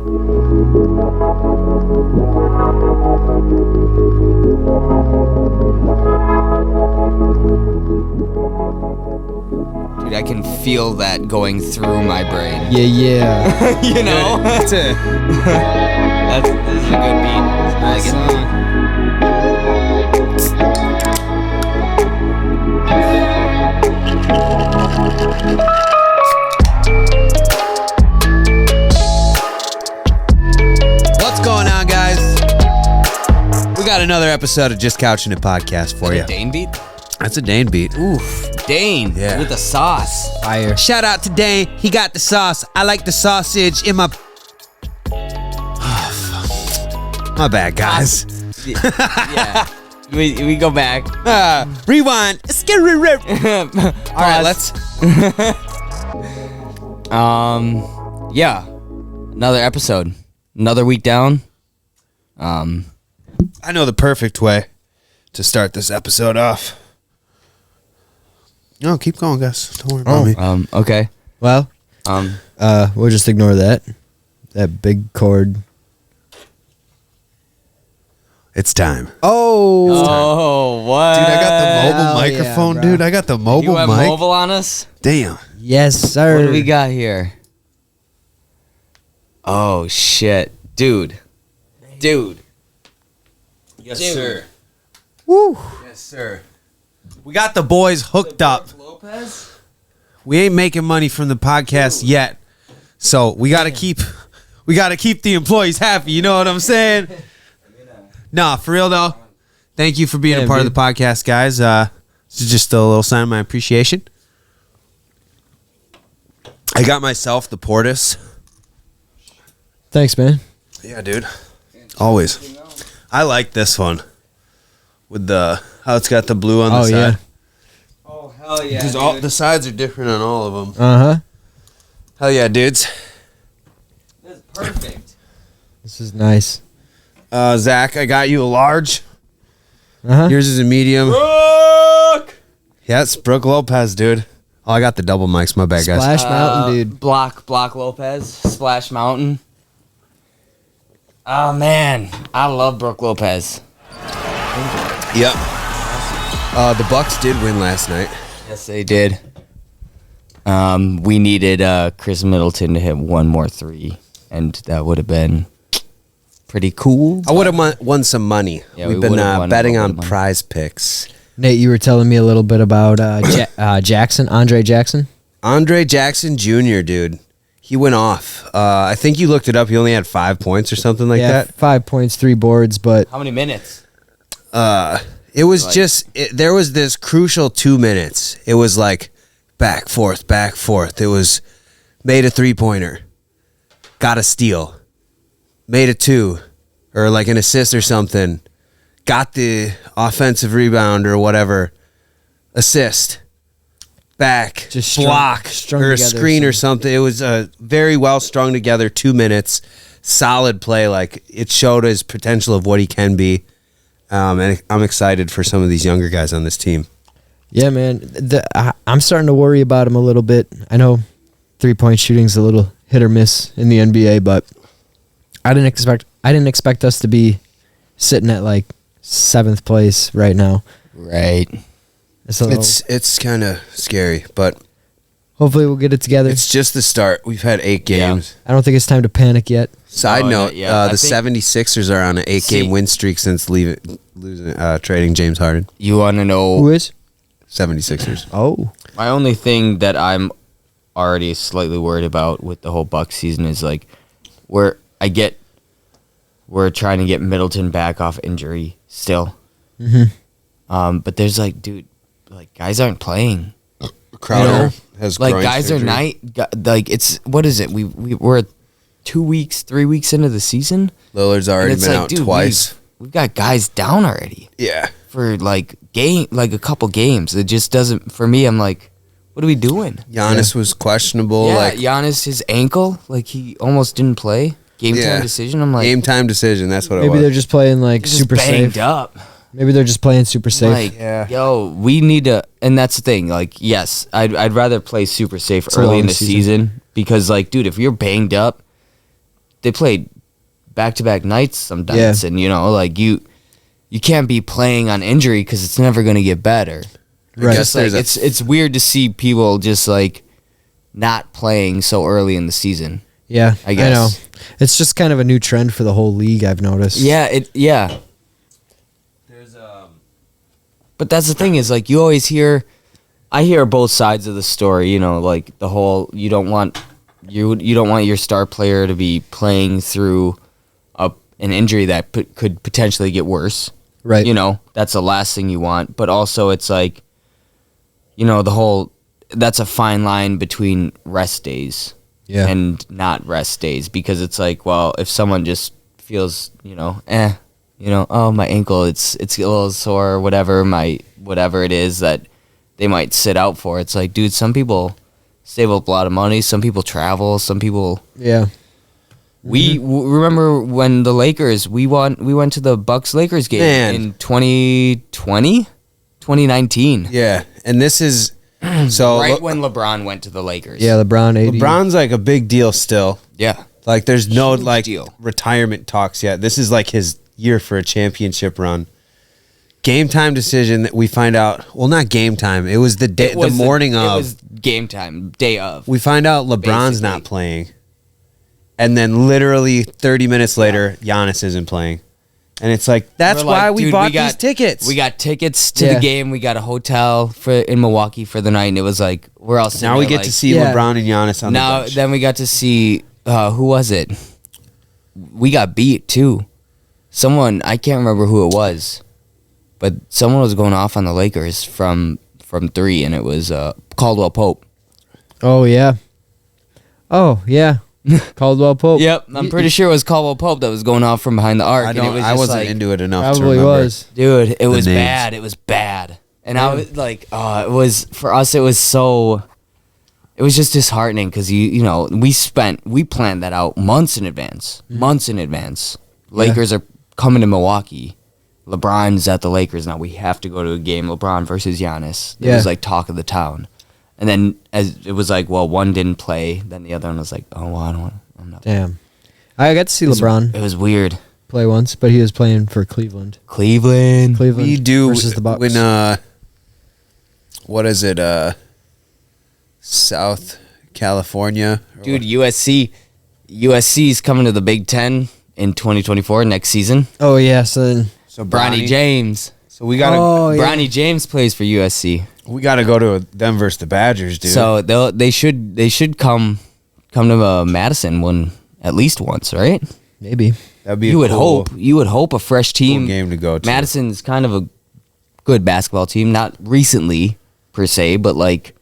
Dude, I can feel that going through my brain. Yeah. You know? That's it. This is a good beat. It's a really good song. What's going on, guys? We got another episode of Just Couchin' It podcast for you. Dane beat? That's a Dane beat. Oof, Dane with the sauce. Fire. Shout out to Dane. He got the sauce. I like the sausage in my... My bad, guys. Yeah. We go back. Rewind. All right, let's... Yeah. Another episode. Another week down. I know the perfect way to start this episode off. No, keep going, guys. Don't worry about me. Okay. Well, we'll just ignore that. That big chord. It's time. Oh, what? Dude, I got the mobile Hell microphone, yeah, bro. dude. I got the mobile You have mic. mobile on us? Damn. Yes, sir. What do we got here? Oh, shit. Dude. Yes, sir. Woo. Yes, sir. We got the boys hooked up. Lopez? We ain't making money from the podcast yet, so we gotta keep the employees happy. You know what I'm saying? Nah, for real though. Thank you for being a part of the podcast, guys. This is just a little sign of my appreciation. I got myself the Portis. Thanks, man. Yeah, dude. Always. I like this one with the how it's got the blue on the side. Yeah. Oh, hell yeah. Because all the sides are different on all of them. Uh-huh. Hell yeah, dudes. This is perfect. This is nice. Zach, I got you a large. Uh-huh. Yours is a medium. Brooke! Yeah, it's Brooke Lopez, dude. Oh, I got the double mics. My bad, guys. Splash Mountain, dude. Block Lopez. Splash Mountain. Oh, man. I love Brooke Lopez. Yep. The Bucks did win last night. Yes, they did. We needed Chris Middleton to hit one more three, and that would have been pretty cool. I would have won some money. Yeah, We've we been would've won a betting little on bit of money. prize picks. Nate, you were telling me a little bit about Jackson, Andre Jackson. Andre Jackson Jr., dude. He went off. I think you looked it up. He only had 5 points or something like that. 5 points, 3 boards, but How many minutes? It was there was this crucial 2 minutes. It was like back, forth. It was made a 3-pointer, got a steal, made a 2, or like an assist or something, got the offensive rebound or whatever, assist, back, Just block, strung or a together screen or something. It was a very well strung together 2 minutes, solid play. Like it showed his potential of what he can be. And I'm excited for some of these younger guys on this team. yeah, man. I'm starting to worry about him a little bit. I know 3-point shooting's a little hit or miss in the NBA, but I didn't expect us to be sitting at like 7th place right now. Right. It's kind of scary, but Hopefully we'll get it together. it's just the start. We've had 8 games. I don't think it's time to panic yet. Side Oh, note, yeah, I the think- 76ers are on an 8-game win streak since trading James Harden. You want to know? Who is? 76ers. Oh. My only thing that I'm already slightly worried about with the whole Bucks season is like we're trying to get Middleton back off injury still. Mm-hmm. But there's like, dude, like guys aren't playing. Crowder has Like groin guys are surgery. like it's what is it? We're 2 weeks, 3 weeks into the season. Lillard's And already it's been like, out dude, twice. We've got guys down already Yeah. for like a couple games. It just doesn't for me. I'm like, what are we doing? Giannis was questionable. Yeah, like Giannis, his ankle, like he almost didn't play. Game Yeah. time decision. I'm like, game time decision. That's what it Maybe was. they're just playing like he's just super banged safe. up. Maybe they're just playing super safe. Like, Yeah. yo, we need to, and that's the thing. Like, yes, I'd rather play super safe a early long in the season. season because, like, dude, if you're banged up, they played back-to-back nights sometimes, and like you can't be playing on injury because it's never going to get better. Right. Just like it's weird to see people just like not playing so early in the season. Yeah, I guess. know. It's just kind of a new trend for the whole league, I've noticed. Yeah. There's But that's the thing is like I hear both sides of the story, like the whole you don't want your star player to be playing through an injury that could potentially get worse. Right. That's the last thing you want, but also it's like the whole that's a fine line between rest days and not rest days, because it's like, well, if someone just feels, oh, my ankle, it's a little sore, or whatever it is that they might sit out for. It's like, dude, some people save up a lot of money. Some people travel. Some people. Yeah. We remember when the Lakers, we went to the Bucks Lakers game in 2019. Yeah, and this is so right when LeBron went to the Lakers. Yeah, LeBron's like a big deal still. Yeah. Like there's no Huge deal. retirement talks yet. This is like his year for a championship run. Game time decision that we find out. Well, not game time. It was the day, the morning of. It was game time, day of. We find out LeBron's not playing, and then literally 30 minutes later, Giannis isn't playing, and it's like that's why we bought these tickets. We got tickets to the game. We got a hotel in Milwaukee for the night, and it was like we're all sitting now we there get to see LeBron and Giannis on the bench. Then we got to see who was it? We got beat too. Someone, I can't remember who it was, but someone was going off on the Lakers from 3, and it was Caldwell Pope. Oh yeah. Caldwell Pope. Yep, I'm pretty sure it was Caldwell Pope that was going off from behind the arc. I wasn't into it enough to Probably remember. was. Dude, it was names. bad. It was bad. And I was like, it was, for us, it was just disheartening because, we planned that out months in advance. Lakers are coming to Milwaukee. LeBron's at the Lakers now. We have to go to a game. LeBron versus Giannis. It was like talk of the town. And then as it was like, well, one didn't play. Then the other one was like, oh, well, I'm not. Damn. I got to see LeBron It was weird. play once, but he was playing for Cleveland. Cleveland. We do versus the Bucks. when what is it? South California, Dude, USC's coming to the Big Ten in 2024 next season. Oh yeah, so then So Bronny James. So we gotta Bronny James plays for USC. we gotta go to them versus the Badgers, dude. So they should come to Madison at least once, right? maybe. that'd be You would hope a fresh team. game to go to. Madison's kind of a good basketball team, not recently per se, but like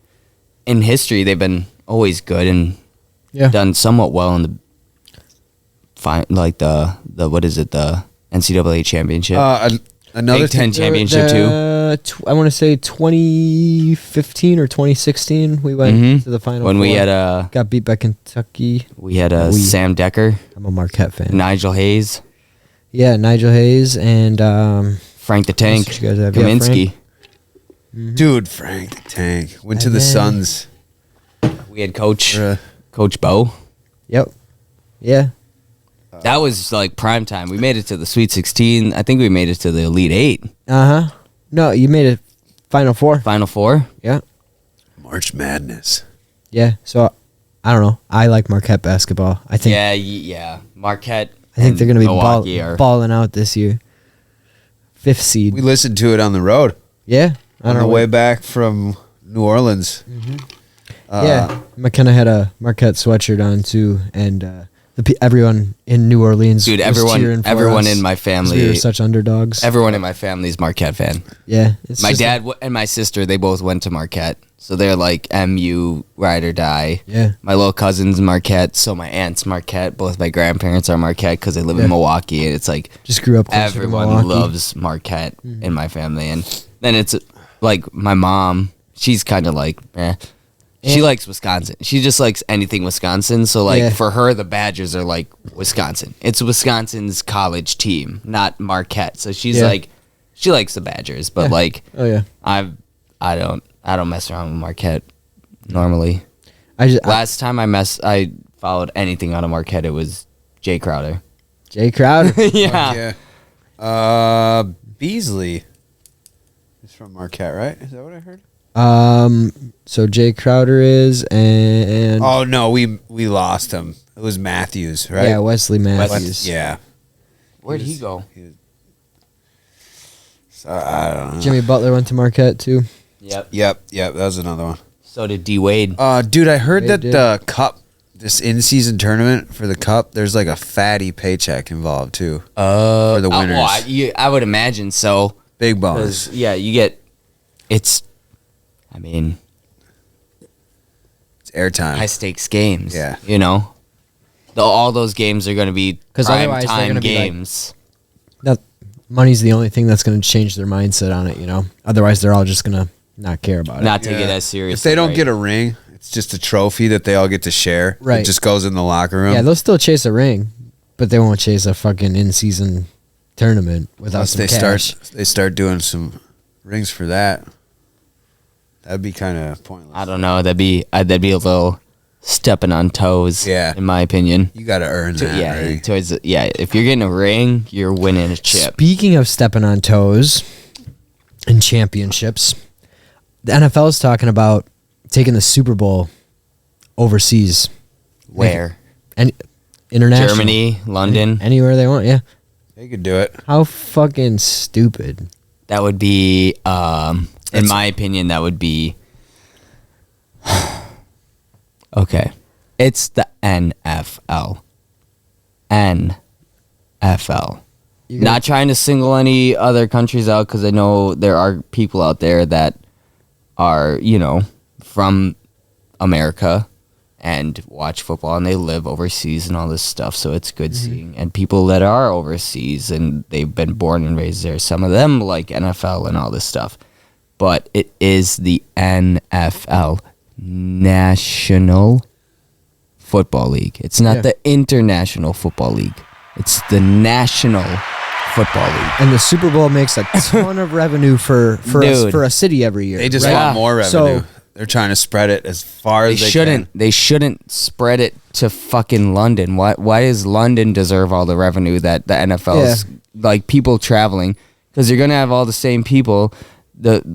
in history they've been always good and done somewhat well in the what is it, the NCAA championship, Another Big Ten championship too. I want to say 2015 or 2016 we went to the final When we four. had got beat by Kentucky. Sam Decker, I'm a Marquette fan. Nigel Hayes, Yeah, Nigel Hayes and Frank the Tank, else did you guys have? Yeah, Kaminsky. dude, Frank the Tank went to And the then- Suns. We had Coach Uh, Bo. Yep. Yeah. That was like prime time. We made it to the Sweet 16. I think we made it to the Elite 8. Uh-huh. No, you made it Final Four. Final 4. Yeah. March Madness. Yeah. So I don't know. I like Marquette basketball. I think Yeah. Marquette. I think and they're going to be Milwaukee are- balling out this year. 5th seed. We listened to it on the road Yeah. on the way back from New Orleans. Yeah. McKenna had a Marquette sweatshirt on too, and everyone in New Orleans, Dude, was cheering for everyone us in my 'cause family, we were such underdogs. everyone in my family is Marquette fan. Yeah. It's My just dad and my sister, they both went to Marquette, so they're like MU ride or die. Yeah. My little cousin's Marquette, so my aunt's Marquette. Both my grandparents are Marquette because they live in Milwaukee, and it's like Just grew up closer to everyone Milwaukee. loves Marquette in my family. And then it's like my mom, she's kind of like, She likes Wisconsin. She just likes anything Wisconsin. So, like, for her, the Badgers are like Wisconsin. It's Wisconsin's college team, not Marquette. So she's like, she likes the Badgers, but like, Oh yeah. I don't mess around with Marquette normally. I Last time I followed anything out of Marquette, it was Jay Crowder. Jay Crowder. Yeah. Beasley is from Marquette, right? Is that what I heard? So Jay Crowder is, and Oh no, we lost him. It was Matthews, right? yeah, Wesley Matthews. Yeah. Where'd he go? I don't know. Jimmy Butler went to Marquette too. Yep. Yep. That was another one. So did D Wade. Dude, I heard Wade that did. the cup, this in-season tournament for the cup, there's like a fatty paycheck involved too. For the winners. Well, I would imagine so. Big bonus. 'Cause, yeah, you get. It's It's airtime. high stakes games. Yeah. You know, all those games are going to be 'Cause prime otherwise they're time gonna be like- games. That money's the only thing that's going to change their mindset on it. Otherwise they're all just going to not care about it. Not take it Yeah. as seriously. If they don't right? get a ring, it's just a trophy that they all get to share. Right. It just goes in the locker room. Yeah, they'll still chase a ring, but they won't chase a fucking in-season tournament without Unless some they cash. start doing some rings for that. That'd be kind of pointless. I don't know. That'd be a little stepping on toes. Yeah. in my opinion. You got to earn that. Yeah, right? if you're getting a ring, you're winning a chip. Speaking of stepping on toes and championships, the NFL is talking about taking the Super Bowl overseas. Where? And international. Germany, London. Anywhere they want, yeah. They could do it. How fucking stupid. That would be, in my opinion, that would be. Okay. It's the NFL. NFL. You're Not trying to single any other countries out because I know there are people out there that are, from America and watch football and they live overseas and all this stuff. So it's good seeing. And people that are overseas and they've been born and raised there, some of them like NFL and all this stuff. But it is the NFL, National Football League. It's not the International Football League. It's the National Football League. And the Super Bowl makes a ton of revenue for a city every year. They just right? want more So- revenue. They're trying to spread it as far as they shouldn't. can. They shouldn't spread it to fucking London. Why does London deserve all the revenue that the NFL's like people traveling? Because you're gonna have all the same people.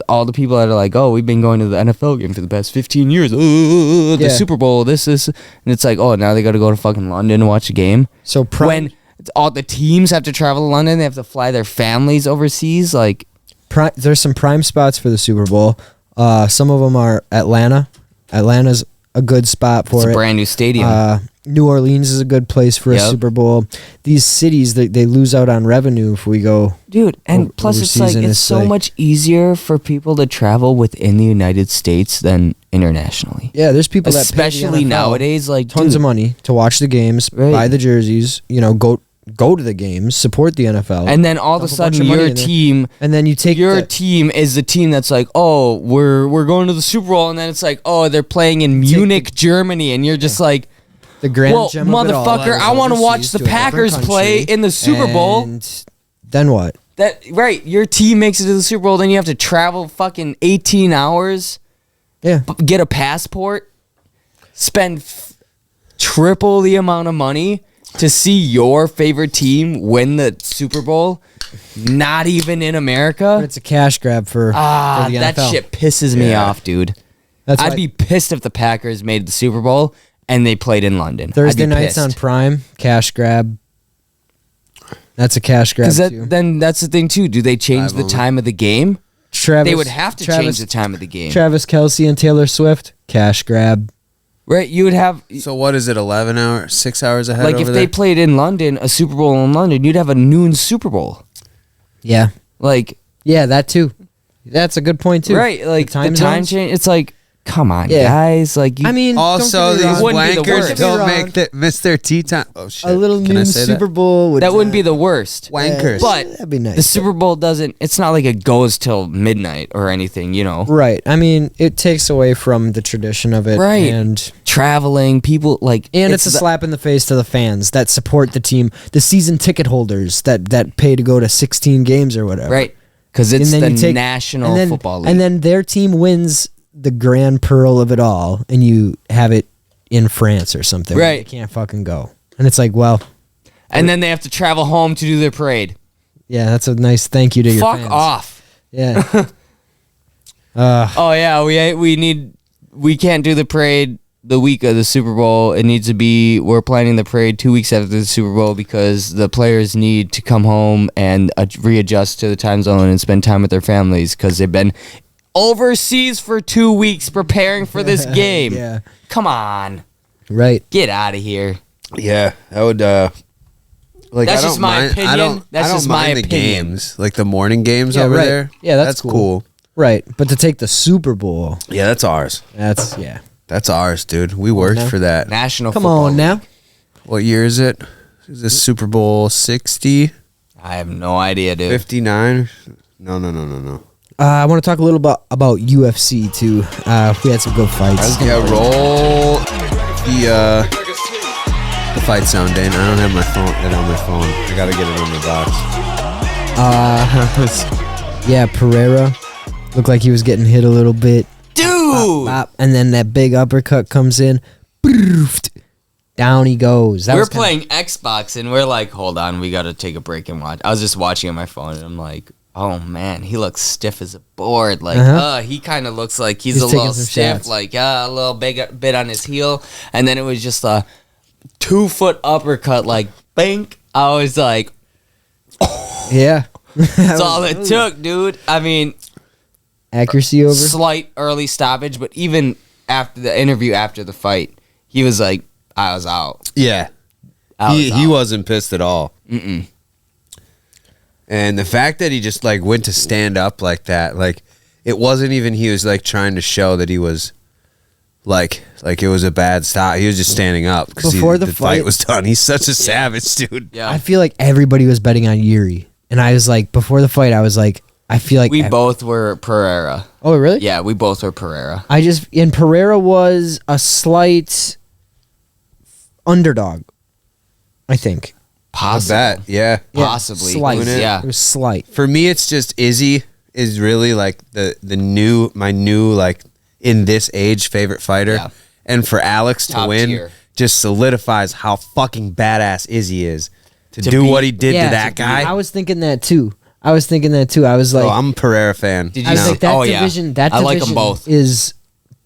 All the people that are like, oh, we've been going to the NFL game for the past 15 years. The Super Bowl, this, and it's like, oh, now they got to go to fucking London and watch a game. So When all the teams have to travel to London, they have to fly their families overseas. Like, there's some prime spots for the Super Bowl. Some of them are Atlanta. Atlanta's a good spot for it's it. a brand new stadium. New Orleans is a good place for a Yep. Super Bowl. These cities, they lose out on revenue if we go. Dude, and plus it's like overseas, and it's it's so like- much easier for people to travel within the United States than internationally. Yeah, there's people that pay Especially the NFL nowadays, like tons dude, of money to watch the games, Right. buy the jerseys, go to the games, support the NFL. And then all of a Dump a bunch sudden of money your in there. team And then you take your team is the team that's like, oh, we're going to the Super Bowl, and then it's like, oh, they're playing in Munich, Germany, and you're just like, the grand well, gem of it all motherfucker, is I want to watch overseas the to a different Packers play country, in the Super Bowl. And then what? That right, your team makes it to the Super Bowl, then you have to travel fucking 18 hours, Yeah. get a passport, spend triple the amount of money to see your favorite team win the Super Bowl. Not even in But America. it's a cash grab for the NFL. That shit pisses me Yeah. off, dude. That's I'd why be pissed if the Packers made the Super Bowl and they played in London. Thursday I'd be nights on pissed. Prime, cash grab. That's a cash grab Because too. then that's the thing too. Do they change Live the only. time of the game? Travis, They would have to change the time of the game, Travis Kelce and Taylor Swift, cash grab. right? You would have So what is it? 11 hours, 6 hours ahead. like over if there? they played in London, a Super Bowl in London, you'd have a noon Super Bowl. Yeah. Like Yeah, that too. That's a good point too. right, like the time zones. change. It's like, come on, Yeah. guys. Like, you, I mean, Also, don't get me these wrong. wouldn't be the wankers worst. don't miss their tea time. Oh shit! a little Can I noon say Super that? Bowl would that wouldn't be the worst. Wankers. But that'd be nice. The Super Bowl doesn't. It's not like it goes till midnight or anything. You know, Right. I mean, it takes away from the tradition of it. Right. And traveling people like, it's a slap in the face to the fans that support the team, the season ticket holders that pay to go to 16 games or whatever. right? Because it's And then the you take- National and then, Football League. And then their team wins the grand pearl of it all, and you have it in France or something. where Right. They can't fucking go. And it's like, well, and then they have to travel home to do their parade. Yeah, that's a nice thank you to your Fuck fans. off. Yeah. Oh yeah, we can't do the parade the week of the Super Bowl. It needs to be, we're planning the parade 2 weeks after the Super Bowl because the players need to come home and readjust to the time zone and spend time with their families because they've been overseas for 2 weeks preparing for this game. Yeah. Come on. Right. Get out of here. Yeah, that would. Like, That's I don't just my mind, opinion. I don't. That's I don't just my mind the opinion. games, like the morning games Yeah, over right. there. Yeah, that's cool. Right. But to take the Super Bowl, Yeah, that's ours. That's ours, dude. We worked now. for that. National come Football on League. now. What year is it? Is this Super Bowl 60? I have no idea, dude. 59? No. I want to talk a little about UFC too. We had some good fights. Yeah, roll the fight sound, Dane. I don't have my phone. It on my phone. I gotta get it on the box. Yeah, Pereira looked like he was getting hit a little bit. Dude! Bop, and then that big uppercut comes in. Down he goes. We're playing Xbox and we're like, hold on, we got to take a break and watch. I was just watching on my phone and I'm like, oh man, he looks stiff as a board. Like, he kind of looks like he's a taking little some stiff, shots. like a little bit on his heel. And then it was just a 2-foot uppercut, like, bink. I was like, Yeah. that's all it took, dude. I mean, Accuracy over. slight early stoppage, but even after the interview after the fight, he was like, I was out. Yeah. He wasn't pissed at all. Mm-mm. And the fact that he just like went to stand up like that, like it wasn't even he was like trying to show that he was like it was a bad stop. He was just standing up because Before the the fight fight- was done. He's such a savage, dude. Yeah. I feel like everybody was betting on Yuri, and I was like, before the fight, I was like, I feel like We both were Pereira. Oh, really? Yeah, we both were Pereira. And Pereira was a slight underdog, I think. Possible. I bet, yeah. Possibly. Slight. Yeah. It was slight. For me, it's just Izzy is really like my new like in this age favorite fighter, Yeah. and for Alex to Top win tier. just solidifies how fucking badass Izzy is to To do beat- what he did Yeah, to that to guy. I was thinking that too. I was like, I'm a Pereira fan. Did I you was see- like, that Oh, yeah. division. That I division like 'em both. is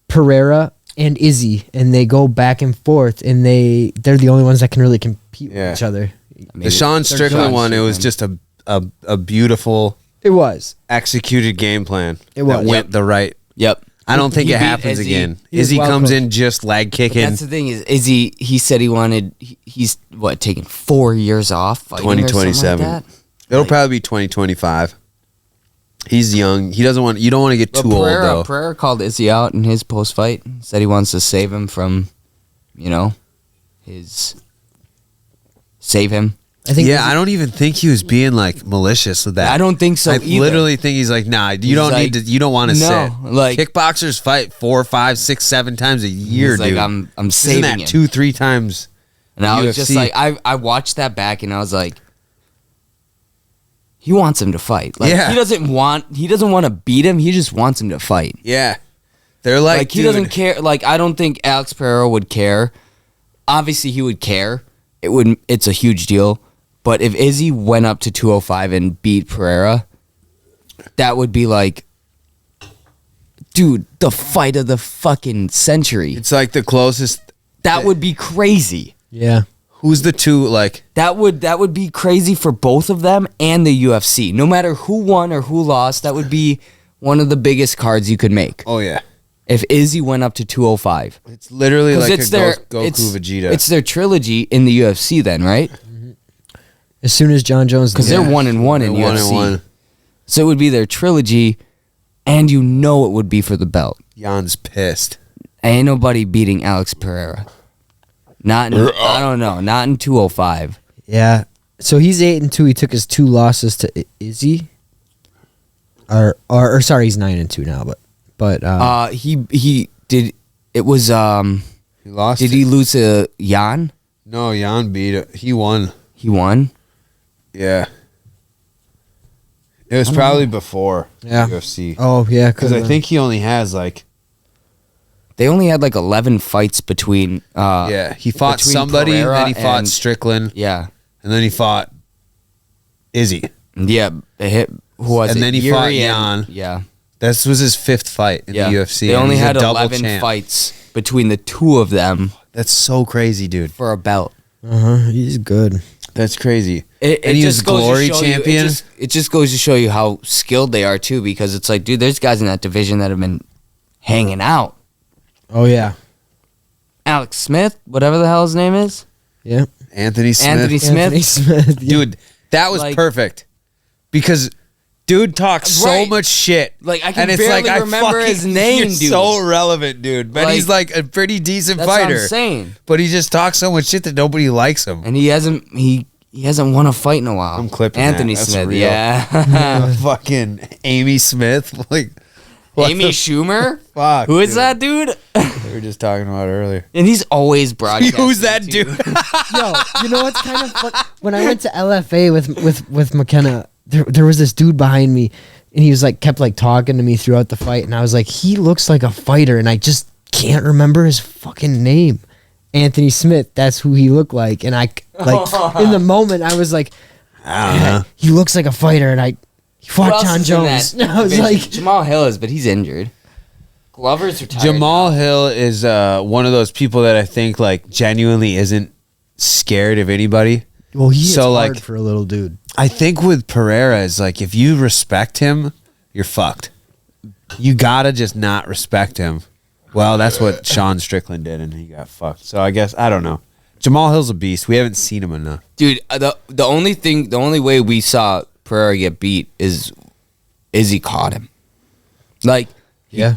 Pereira and Izzy, and they go back and forth, and they're the only ones that can really compete Yeah. with each other. The Sean Strickland one, it was just a beautiful It was. executed game plan. It was. that went the right. Yep. I don't think He it beat happens Izzy. again. He was Izzy well comes coached. in just leg kicking. That's the thing is he said he wanted, he's what, taking 4 years off fighting or something like 2027. that? It'll probably be 2025. He's young. He doesn't want. You don't want to get But too old though. Pereira called Izzy out in his post fight. Said he wants to save him from, save him. I think. Yeah, I don't even think he was being like malicious with that. I don't think so I either. literally think he's like, nah, you He's don't like, need to. You don't want to no, sit. like- Kickboxers fight 4, 5, 6, 7 times a year, He's like, dude. I'm Isn't saving that him. 2, 3 times? And I was just UFC? like, I watched that back and I was like, he wants him to fight. Like, Yeah. he doesn't want to beat him. He just wants him to fight. Yeah, they're like, Like he dude, doesn't care. Like I don't think Alex Pereira would care. Obviously, he would care. It's a huge deal. But if Izzy went up to 205 and beat Pereira, that would be like, dude, the fight of the fucking century. It's like the closest. That would be crazy. Yeah. Who's the two? Like, That would be crazy for both of them and the UFC. No matter who won or who lost, that would be one of the biggest cards you could make. oh yeah, If Izzy went up to 205. it's literally like It's a their Goku it's, Vegeta. It's their trilogy in the UFC then, right? As soon as John Jones, Because they're 1-1 in They're UFC. 1-1. So it would be their trilogy, and it would be for the belt. Jan's pissed. Ain't nobody beating Alex Pereira. Not in, I don't know, not in 205. Yeah. So he's 8-2. He took his 2 losses to Izzy. Or sorry, he's 9-2 now. But He did. It was He lost. Did he lose to Jan? No, Jan beat it. He won. He won. Yeah. It was probably before Yeah. UFC. oh yeah, Because I think he only has like, They only had like 11 fights between. yeah, he fought between somebody, Pereira then he fought and- Strickland, Yeah. and then he fought Izzy. Yeah, it hit. Who was And it? then he Yuri fought and- Jan. Yeah. This was his 5th fight in the UFC. They and only he's a had double 11 champ. fights between the two of them That's so crazy, dude. for a belt. He's good. That's crazy. It And he was just goes to glory show you- champion? it just goes to show you how skilled they are too, because it's like, dude, there's guys in that division that have been hanging out. Oh yeah. Alex Smith, whatever the hell his name is. Yeah. Anthony Smith. Anthony Smith. Anthony Smith. Yeah. Dude, that was Like- perfect. Because dude talks so Right. much shit. Like, I can and it's barely like, remember his name, you're dude. so irrelevant, dude. But Like, he's like a pretty decent That's fighter. what I'm saying. But he just talks so much shit that nobody likes him. And he hasn't won a fight in a while. I'm clipping Anthony that. That's Smith. real. Yeah. Fucking Amy Smith. Like, what Amy the Schumer. fuck? Who is dude? that dude? We were just talking about it earlier. And he's always broadcasting. Who's that too. dude? Yo, you know what's kind of fun? When I went to LFA with McKenna, there was this dude behind me, and he was like kept like talking to me throughout the fight, and I was like, he looks like a fighter, and I just can't remember his fucking name. Anthony Smith, that's who he looked like, and I like in the moment I was like, I don't know. he looks like a fighter, and he Who fought else John is in Jones. that I was division? like, Jamal Hill is, but he's injured. Glover's retired. Jamal Hill is one of those people that I think like genuinely isn't scared of anybody. well, he is So, hard like- for a little dude. I think with Pereira is like if you respect him, you're fucked. You gotta just not respect him. Well, that's what Sean Strickland did, and he got fucked. So I guess I don't know. Jamal Hill's a beast. We haven't seen him enough. Dude, the only way we saw Pereira get beat is Izzy caught him. Like Yeah.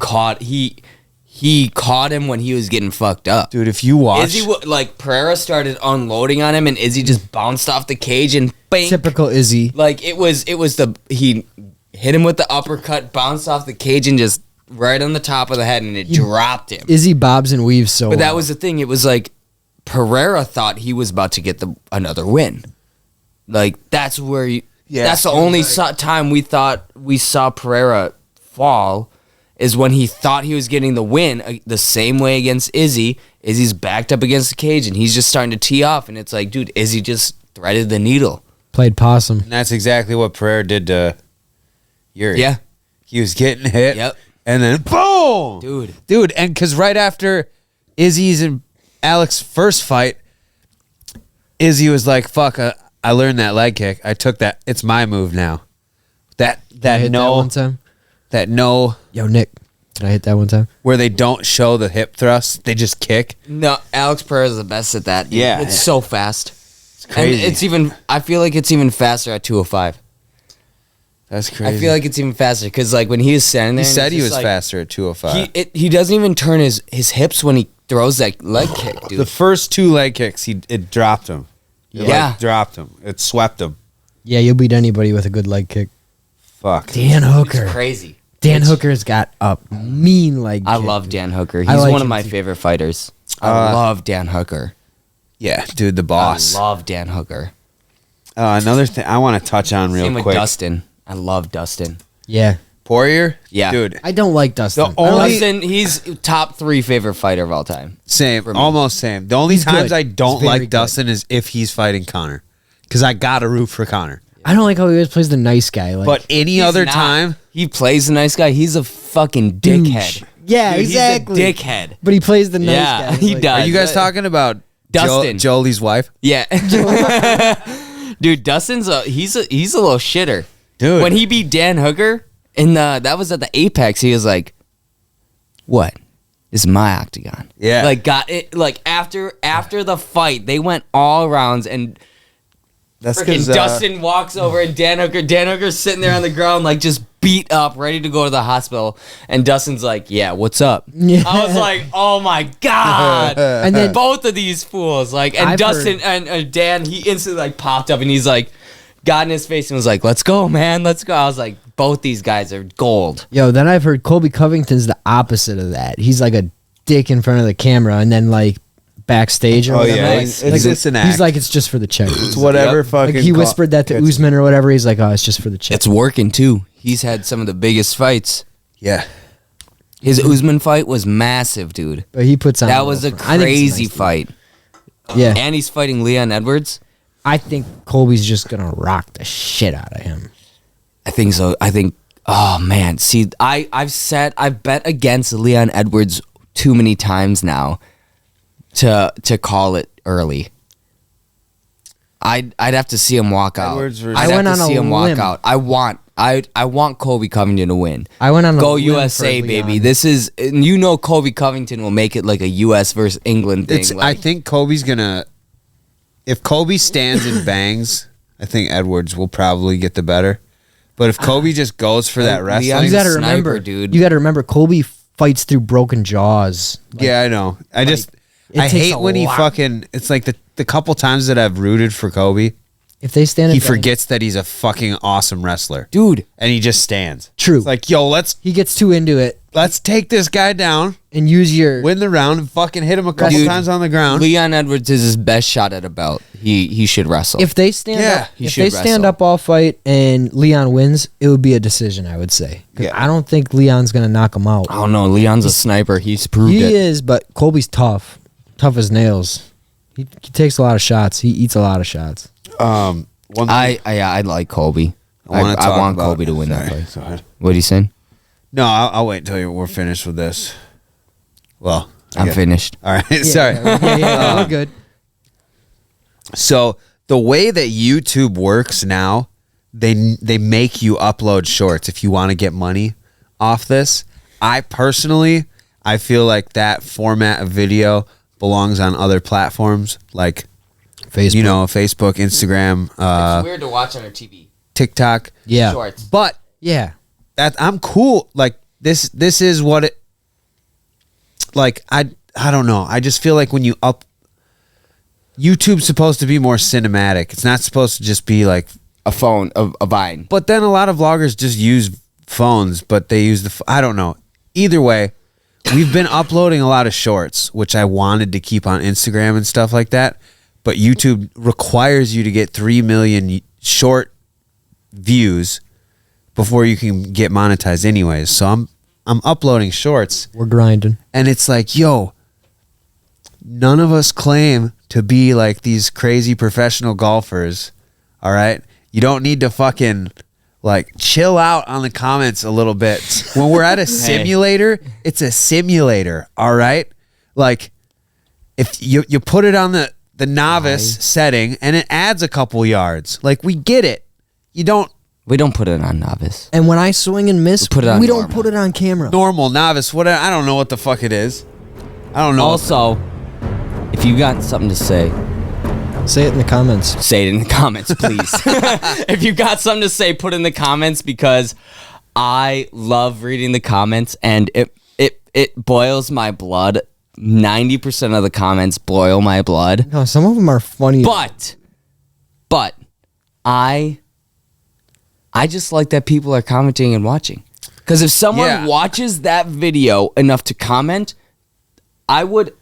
he caught him when he was getting fucked up. Dude, if you watch, Izzy like Pereira started unloading on him, and Izzy just bounced off the cage and bang. Typical Izzy. Like he hit him with the uppercut, bounced off the cage, and just right on the top of the head, and it dropped him. Izzy bobs and weaves so But that well. was the thing. It was like Pereira thought he was about to get another win. Like that's where that's the only time we thought we saw Pereira fall is when he thought he was getting the win the same way against Izzy. Izzy's backed up against the cage and he's just starting to tee off, and it's like, dude, Izzy just threaded the needle. Played possum. and that's exactly what Pereira did to Yuri. Yeah, He was getting hit. Yep. And then boom, dude. and because right after Izzy's and Alex's first fight, Izzy was like, "Fuck, I learned that leg kick. I took that. It's my move now." That Can I hit that one time? Yo, Nick, can I hit that one time? where they don't show the hip thrust, they just kick. No, Alex Pereira's the best at that. Dude. Yeah. It's so fast. It's crazy. And I feel like it's even faster at 205. That's crazy. I feel like it's even faster because like when he was standing there, he and said it's he just was like, faster at 205. He doesn't even turn his hips when he throws that leg kick, dude. The first two leg kicks, it dropped him. It, Yeah. dropped him. It swept him. Yeah, you'll beat anybody with a good leg kick. Fuck. Dan Hooker. It's crazy. Dan Hooker's got a mean leg I kick. love Dan Hooker. He's I like one of him my too. favorite fighters. I love Dan Hooker. Yeah, dude, the boss. I love Dan Hooker. Another thing I want to touch on real Same with quick. Dustin. I love Dustin. Yeah. Poirier? Yeah. Dude, I don't like Dustin. The only- Dustin, he's top 3 favorite fighter of all time. same. For me. Almost same. The only He's times good. I don't He's very like good. Dustin is if he's fighting Connor. Because I got to root for Connor. I don't like how he always plays the nice guy. Like, But any He's other not. time, He plays the nice guy. He's a fucking douche. dickhead. Yeah, Dude, exactly. He's a dickhead. But he plays the nice Yeah, guy. he Like, does. are you guys talking about Dustin. Jolie's wife? Yeah. Dude, Dustin's he's a little shitter. Dude. When he beat Dan Hooker in that was at the Apex, he was like, "What? This is my octagon." Yeah. Like got it like after the fight, they went all rounds and That's freaking Dustin walks over and Dan Hooker's sitting there on the ground like just beat up, ready to go to the hospital, and Dustin's like, "Yeah, what's up?" Yeah. I was like, "Oh my god!" And then Both of these fools, like, and I've Dustin and Dan, he instantly like popped up and he's like, got in his face and was like, "Let's go, man, let's go." I was like, both these guys are gold. Yo, then I've heard Colby Covington's the opposite of that. He's like a dick in front of the camera, and then like backstage or Oh, whatever. yeah, like, it's an act. He's like, it's just for the check. It's whatever Yep. fucking. Like he whispered that to it's- Usman or whatever. He's like, oh, it's just for the check. It's working too. He's had some of the biggest fights. Yeah. His Usman fight was massive, dude. But he puts on. That was a I think it's crazy nice, dude. fight. Yeah. And he's fighting Leon Edwards. I think Colby's just gonna rock the shit out of him. I think so. I think. Oh man, see, I've bet against Leon Edwards too many times now to call it early. I'd have to see him walk out. I'd have to see him walk out. I want Colby Covington to win. I went on a go limb USA, for baby. Leon. This is, you know, Colby Covington will make it like a US versus England thing. I think Colby's gonna. If Colby stands and bangs, I think Edwards will probably get the better. But if Colby just goes for that wrestling, You got to sniper, remember, dude. You got to remember, Colby fights through broken jaws. yeah, I know. I it takes hate a when he lot. fucking. It's like the couple times that I've rooted for Colby, If they stand, he and bang- forgets that he's a fucking awesome wrestler, dude. and he just stands. True. It's like, yo, He gets too into it let's take this guy down, and use your. win the round, and fucking hit him a couple Dude, times on the ground. Leon Edwards is his best shot at a belt. He should wrestle. If they stand Yeah, up, he if should they stand wrestle. up all fight and Leon wins, it would be a decision. I would say. 'Cause Yeah. I don't think Leon's gonna knock him out. I don't know. Leon's a sniper. He's proved He it. is, but Colby's tough as nails. He takes a lot of shots. He eats a lot of shots. One thing I like Colby. I wanna talk want about- Colby to win that Sorry, fight. go ahead. What are you saying? No, I'll wait until we're finished with this. Well, I'm finished. All right, sorry. Yeah, we're good. So the way that YouTube works now, they make you upload shorts if you want to get money off this. I feel like that format of video belongs on other platforms like Facebook. Facebook, Instagram, it's weird to watch on our TV. TikTok. Yeah. Shorts. But Yeah. that I'm cool. Like this is what it. Like I don't know. I just feel like when you YouTube's supposed to be more cinematic. It's not supposed to just be like A phone, a Vine. But then a lot of vloggers just use phones, but they use I don't know. Either way, we've been uploading a lot of shorts, which I wanted to keep on Instagram and stuff like that. But YouTube requires you to get 3 million short views before you can get monetized anyways. So I'm uploading shorts, We're grinding. and it's like, yo, none of us claim to be like these crazy professional golfers. All right? You don't need to fucking like chill out on the comments a little bit. When we're at a simulator, it's a simulator, all right? Like if you put it on the novice setting and it adds a couple yards. Like we get it. We don't put it on novice. And when I swing and miss, put it on we don't normal. put it on camera. normal novice. What I don't know what the fuck it is. I don't know. Also, if you got something to say, Say it in the comments. say it in the comments, please. If you got something to say, put it in the comments because I love reading the comments and it boils my blood. 90% of the comments boil my blood. No, some of them are funny. But I just like that people are commenting and watching. Because if someone watches that video enough to comment, I would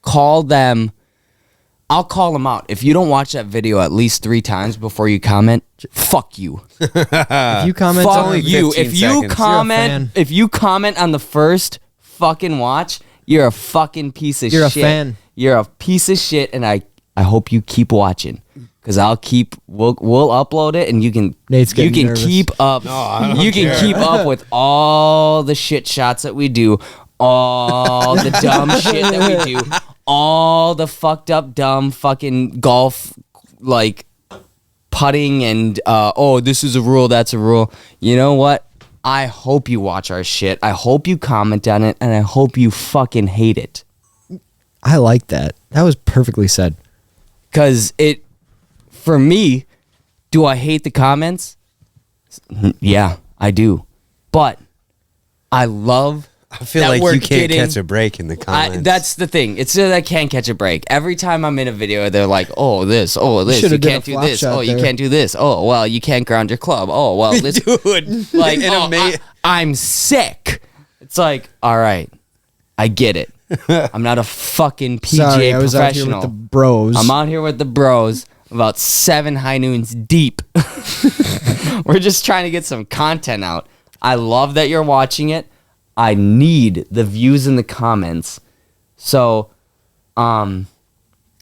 call them. I'll call them out. If you don't watch that video at least 3 times before you comment, fuck you. if you comment, Fuck on it, you. 15 If you seconds. You're a comment, fan. if you comment on the first fucking watch, you're a fucking piece of You're a shit. fan. You're a piece of shit, and I hope you keep watching. Cause we'll upload it, and you can Nate's getting nervous. keep up. You can keep up with all the shit shots that we do, all the dumb shit that we do, all the fucked up dumb fucking golf like putting and this is a rule, that's a rule. You know what? I hope you watch our shit. I hope you comment on it, and I hope you fucking hate it. I like that. That was perfectly said. Cause for me, do I hate the comments? Yeah, I do. But I love I feel that like we're you can't getting- catch a break in the comments. that's the thing. It's that I can't catch a break. Every time I'm in a video, they're like, oh, this. You should've done can't a do flop this. shot Oh, you there." can't do this. Oh, well, you can't ground your club. Oh, well, this. Dude, Like, in a ma- I'm sick. It's like, all right, I get it. I'm not a fucking PGA Sorry, I was out here professional. with the bros. I'm out here with the bros, about 7 high noons deep. We're just trying to get some content out. I love that you're watching it. I need the views in the comments. So,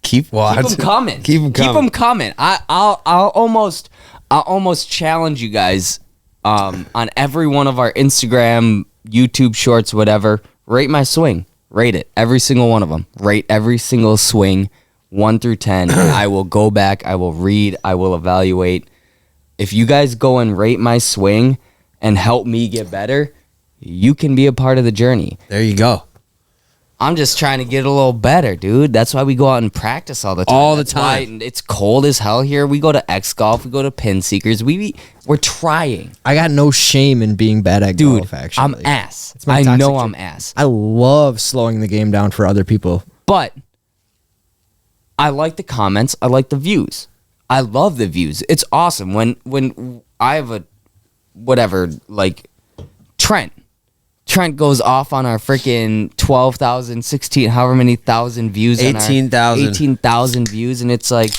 Keep watching. Keep them coming. Keep them coming. Keep them coming. I'll almost challenge you guys on every one of our Instagram, YouTube shorts, whatever. Rate my swing. Rate it. Every single one of them. Rate every single swing, 1 through 10. And I will go back. I will read. I will evaluate. If you guys go and rate my swing and help me get better, you can be a part of the journey. There you go. I'm just trying to get a little better, dude. That's why we go out and practice all the time. All the That's time. why it's cold as hell here. We go to X Golf. We go to Pin Seekers. We're trying. I got no shame in being bad at Dude, golf, actually. I'm ass. It's my I toxic know trait. I'm ass. I love slowing the game down for other people. But I like the comments. I like the views. I love the views. It's awesome. When I have a, whatever, like, Trent goes off on our freaking 12,000, 16, however many thousand views. 18,000. 18,000 views. And it's like,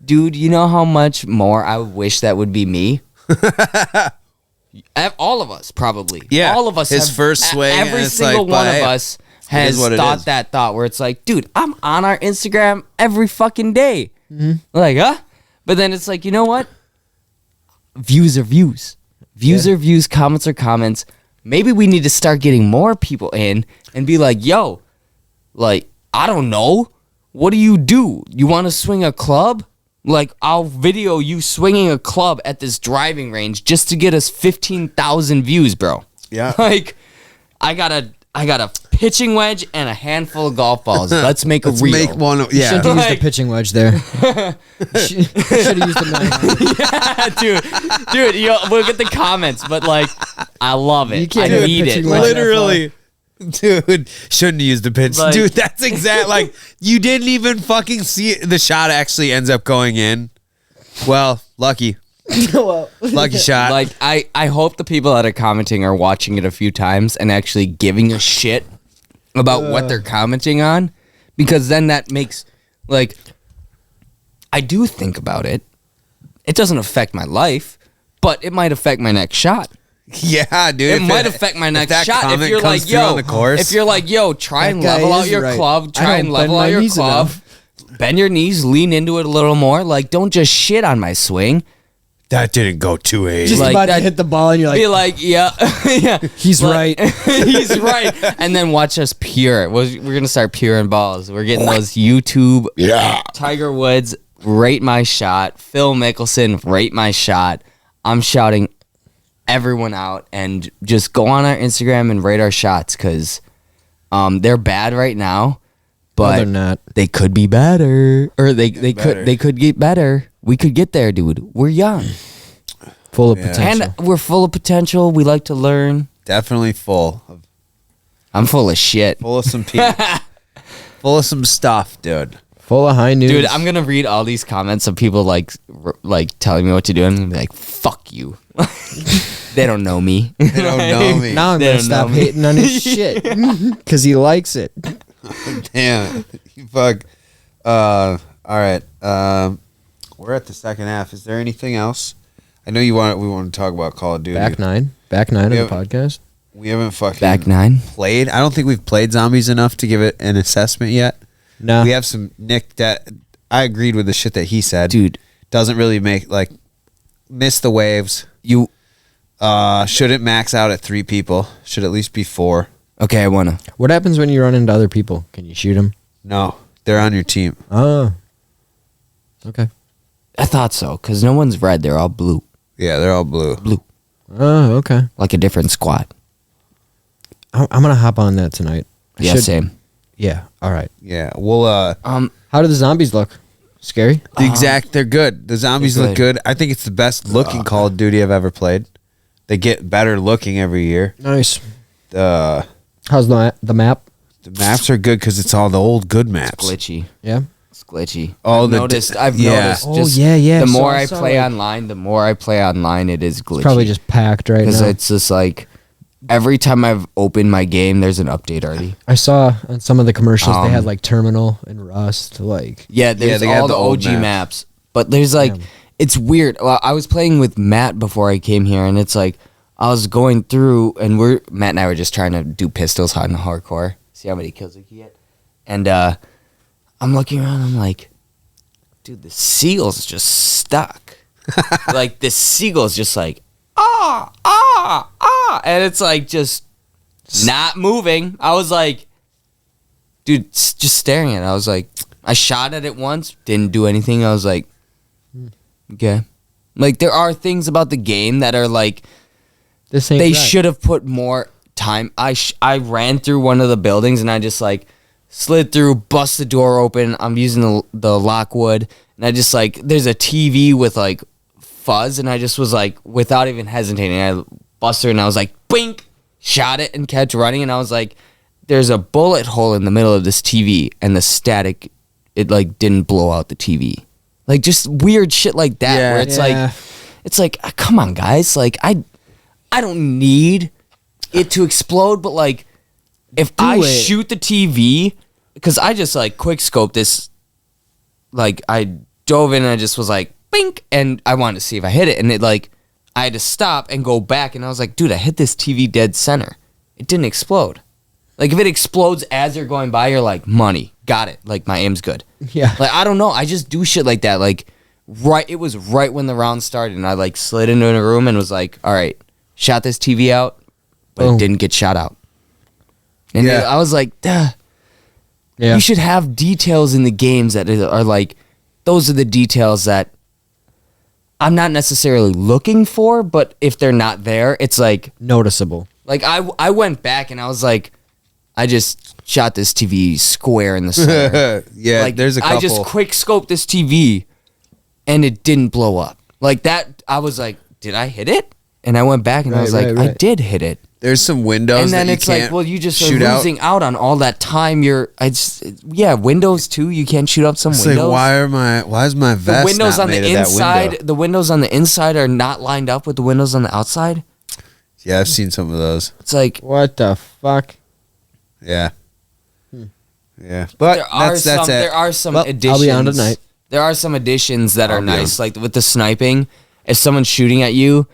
dude, you know how much more I wish that would be me? All of us, probably. Yeah. All of us. His first swing, and Every it's single like, one but of hey, us has what it thought is. that thought where it's like, dude, I'm on our Instagram every fucking day. Like, huh? But then it's like, you know what? Views are views. Views are views. Comments are comments. Maybe we need to start getting more people in and be like, yo, like, I don't know. What do? You want to swing a club? Like, I'll video you swinging a club at this driving range just to get us 15,000 views, bro. Yeah. Like, I got a pitching wedge and a handful of golf balls. Let's make a reel. Make one. You Yeah. should have used Like- the pitching wedge there. Should have used the Yeah, dude, look at the comments, but like, I love it. You can't I do a need it. pitching Like, wedge. Literally. Dude, shouldn't have used the pitch. Like- Dude, that's exact. Like, you didn't even fucking see it. The shot actually ends up going in. Well, lucky. Lucky shot. like, I hope the people that are commenting are watching it a few times and actually giving a shit about what they're commenting on, because then that makes, like, I do think about it. It doesn't affect my life, but it might affect my next shot. Yeah, dude. It if might affect my next that shot. If comment you're comes like, through yo, on the course. if you're like, yo, try and That guy level out is your right. club, I try don't and bend level my out your knees club, bend your knees, lean into it a little more. Like, don't just shit on my swing. That didn't go 280. Just Like about that- to hit the ball and you're Be like, like, yeah, yeah, he's Like- right. he's right. And then watch us pure. We're gonna start puring balls. We're getting those YouTube. Yeah. Tiger Woods, rate my shot. Phil Mickelson, rate my shot. I'm shouting everyone out, and just go on our Instagram and rate our shots, because they're bad right now, but they're not. they could be better, or they better. could get better. We could get there, dude. We're young Full of Yeah. potential. and we're full of potential. We like to learn. Definitely full I'm full of shit. of some people. Full of some stuff, dude. Full of high news. Dude, I'm gonna read all these comments of people like telling me what to do, and I'm gonna be like, "Fuck you." They don't know me. They don't know me. Now I'm They going don't to stop know me. hating on his shit. Because he likes it. Damn. You fuck. All right. We're at the second half. Is there anything else? I know we want to talk about Call of Duty. Back nine of the Yeah. podcast. We haven't fucking Back 9. played. I don't think we've played zombies enough to give it an assessment yet. No. We have some Nick that I agreed with the shit that he said. Dude, Doesn't really make miss the waves. you Shouldn't max out at 3 people. Should at least be 4. okay? I wanna. What happens when you run into other people? Can you shoot them? No, they're on your team. Oh. Okay. I thought so, cause no one's red. They're all blue, Yeah, they're all blue. Oh, okay. like a different squad. I'm going to hop on that tonight. I Yeah, should- same. Yeah. All right. Yeah, we'll How do the zombies look? Scary? they're good. The zombies they're look good. I think it's the best looking Call of Duty I've ever played. They get better looking every year. Nice. The How's the map? maps are good because it's all the old good It's maps. glitchy. Yeah. It's glitchy. Oh, I've the noticed. di- I've yeah. noticed. Oh, Just yeah. The So more I I saw, play like- online, it is glitchy. It's probably just packed right because now. it's just like every time I've opened my game, there's an update already. I saw on some of the commercials they had Um, like Terminal and Rust. Like, Yeah, there's they all got the the old OG maps. But there's like, Damn. it's weird. Well, I was playing with Matt before I came here, and it's like, I was going through, and Matt and I were just trying to do pistols on hardcore, see how many kills we could get. And I'm looking around, I'm like, dude, the seagull's just stuck. Like, the seagull's just like, and it's like just not moving. I was like, dude, just staring at it. I was like, I shot at it once, didn't do anything. I was like, okay. Like, there are things about the game that are like, they should have put more time. I ran through one of the buildings and I just like slid through, bust the door open. I'm using the lockwood, and I just like, there's a TV with like fuzz, and I just was like, without even hesitating, I busted her and I was like, bink, shot it and kept running. And I was like, there's a bullet hole in the middle of this TV, and the static, it like didn't blow out the TV. Like, just weird shit like that, where it's like, come on, guys. Like, I don't need it to explode, but like, if I shoot the TV, because I just like quick scoped this, like I dove in and I just was like, bink, and I wanted to see if I hit it, and it like, I had to stop and go back, and I was like, dude, I hit this TV dead center. It didn't explode. Like, if it explodes as you're going by, you're like, money, got it. Like, my aim's good. Yeah. Like, I don't know. I just do shit like that. Like, it was right when the round started, and I like slid into a room and was like, all right, shot this TV out, but it didn't get shot out. And I was like, duh. Yeah. You should have details in the games that are like, those are the details that I'm not necessarily looking for, but if they're not there, it's like noticeable. Like, I went back and I was like, I just shot this TV square in the center. Yeah, like, there's a couple. I just quick scoped this TV and it didn't blow up. Like that, I was like, did I hit it? And I went back and I was like, I did hit it. There's some windows, and then that it's you can't like, well, you just are losing out on all that time. Windows too. You can't shoot up some windows. Like, why is my vest the windows not on made the of inside? that window? The windows on the inside are not lined up with the windows on the outside. Yeah, I've seen some of those. It's like, what the fuck? Yeah, yeah. But there are some additions. I'll be on tonight. There are some additions that are nice, like with the sniping. If someone's shooting at you,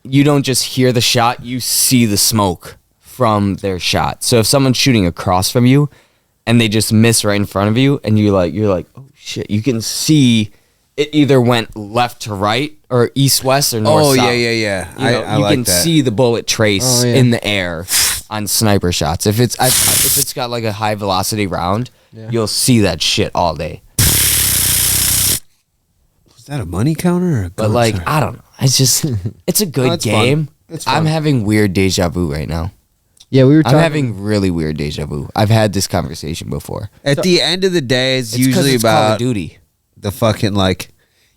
you don't just hear the shot; you see the smoke from their shot. So if someone's shooting across from you and they just miss right in front of you, and you're like, oh shit, you can see it either went left to right or east west or north south. Oh yeah. I you like can that. see the bullet trace in the air on sniper shots. If it's got like a high velocity round, you'll see that shit all day. Is that a money counter? Or a but like, I don't know. It's just, it's a good game. I'm having weird deja vu right now. Yeah, we were talking. I'm having really weird deja vu. I've had this conversation before. At the end of the day, it's usually it's about Call of Duty. The fucking, like,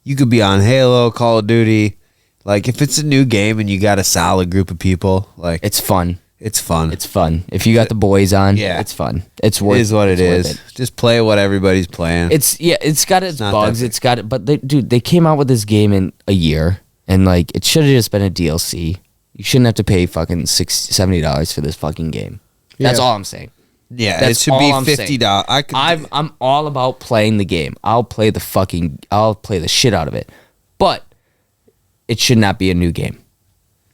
you could be on Halo, Call of Duty. Like, if it's a new game and you got a solid group of people, like, it's fun. It's fun. It's fun. If you got the boys on, it's fun. It's worth it. Is what it is. Just play what everybody's playing. It's got its bugs. It's got it, but they came out with this game in a year, and like, it should have just been a DLC. You shouldn't have to pay fucking $70 for this fucking game. That's all I'm saying. Yeah, it should be $50. I'm all about playing the game. I'll play the shit out of it, but it should not be a new game.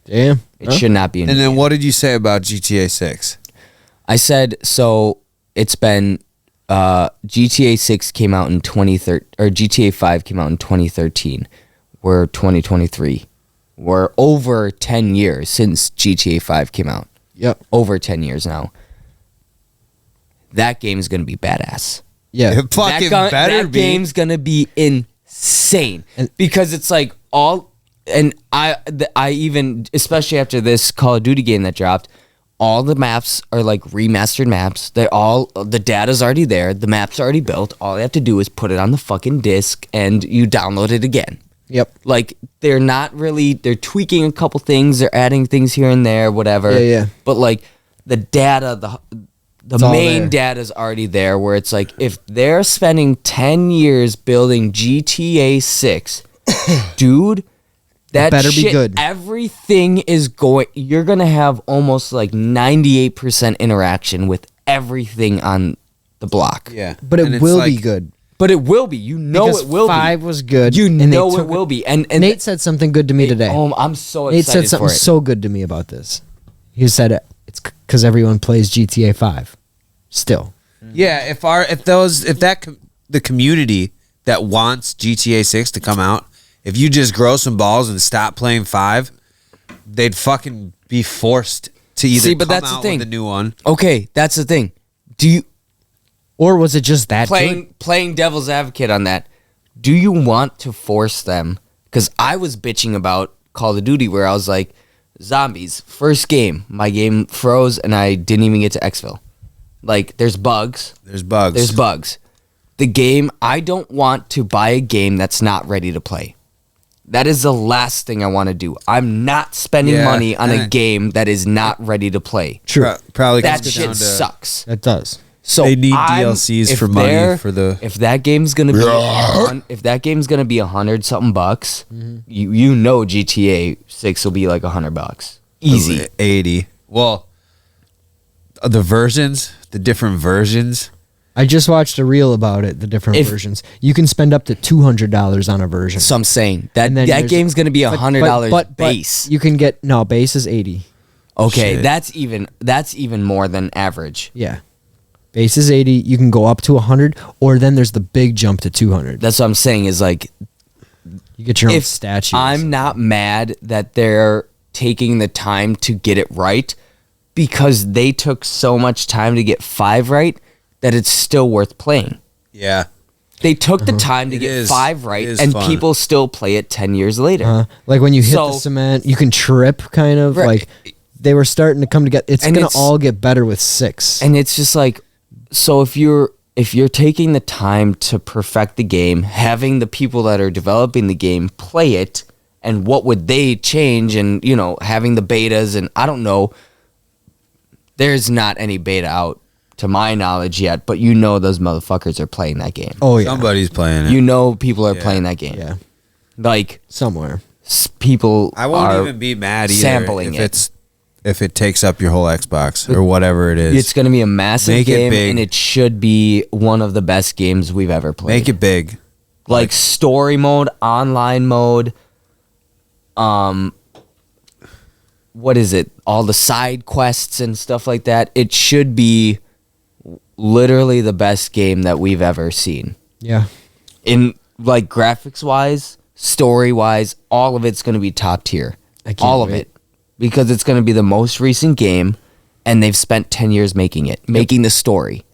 Damn. It should not be a new game. And then what did you say about GTA 6? I said, so it's been GTA 6 came out in 2013, or GTA 5 came out in 2013. We're 2023. We're over 10 years since GTA 5 came out. Yep. Over 10 years now. That game's going to be badass. Yeah. That game's going to be insane. Because it's like all... And I even, especially after this Call of Duty game that dropped, all the maps are like remastered maps. The data's already there. The map's already built. All they have to do is put it on the fucking disc and you download it again. Yep. Like, they're tweaking a couple things. They're adding things here and there, whatever. Yeah. But like, the data, the main data's already there, where it's like, if they're spending 10 years building GTA 6, dude... That better shit, be good. Everything is going... You're going to have almost like 98% interaction with everything on the block. Yeah. But it will be good. But it will be. You know because it will 5 was good. You know it will be. And Nate said something good to me today. Oh, I'm so excited Nate said something so good to me about this. He said it's because everyone plays GTA 5 still. Yeah, the community that wants GTA 6 to come out, if you just grow some balls and stop playing 5, they'd fucking be forced to either come out with a new one. Okay, that's the thing. Do you... Or was it just that playing devil's advocate on that? Do you want to force them? Because I was bitching about Call of Duty where I was like, zombies, first game, my game froze and I didn't even get to exfil. Like, there's bugs. There's bugs. The game, I don't want to buy a game that's not ready to play. That is the last thing I want to do. I'm not spending money on a game that is not ready to play. True. Probably that shit sucks. It does. So they need DLCs for money for the. If that game's gonna be, $100-something, you know GTA 6 will be like $100, easy. 80. Well, the different versions. I just watched a reel about it. The different versions. You can spend up to $200 on a version. So I'm saying that game's gonna be $100 base. But you can get base is 80. Okay, that's even more than average. Yeah. Base is 80. You can go up to 100, or then there's the big jump to 200. That's what I'm saying is like, you get your own statues. I'm not mad that they're taking the time to get it right because they took so much time to get 5 right that it's still worth playing. Yeah. They took the time to get 5 right, and fun. People still play it 10 years later. Like when you hit the cement, you can trip kind of. Right. Like they were starting to come together. It's going to all get better with 6. And it's just like, so if you're taking the time to perfect the game, having the people that are developing the game play it, and what would they change, and having the betas, and I don't know, there's not any beta out to my knowledge yet, but those motherfuckers are playing that game. Oh yeah, somebody's playing it. People are playing that game. Yeah, like somewhere people. I won't even be mad either sampling if it takes up your whole Xbox or whatever it is. It's going to be a massive game, and it should be one of the best games we've ever played. Make it big. Like story mode, online mode, what is it? All the side quests and stuff like that. It should be literally the best game that we've ever seen. Yeah. In like graphics-wise, story-wise, all of it's going to be top tier. All of it. Because it's going to be the most recent game, and they've spent 10 years making it, making the story,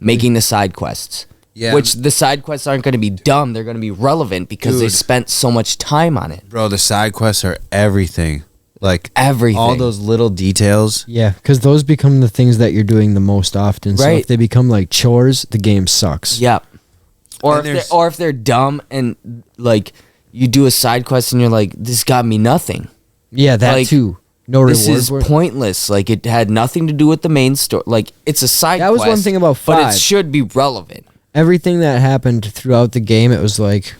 making the side quests. Yeah. Which the side quests aren't going to be dumb; they're going to be relevant because they spent so much time on it. Bro, the side quests are everything. Like everything, all those little details. Yeah, because those become the things that you're doing the most often. Right. So if they become like chores, the game sucks. Yep. Or if they're dumb and like you do a side quest and you're like, this got me nothing. Yeah, that too. No reward. This is pointless. Like it had nothing to do with the main story. Like it's a side quest. That was one thing about 5. But it should be relevant. Everything that happened throughout the game, it was like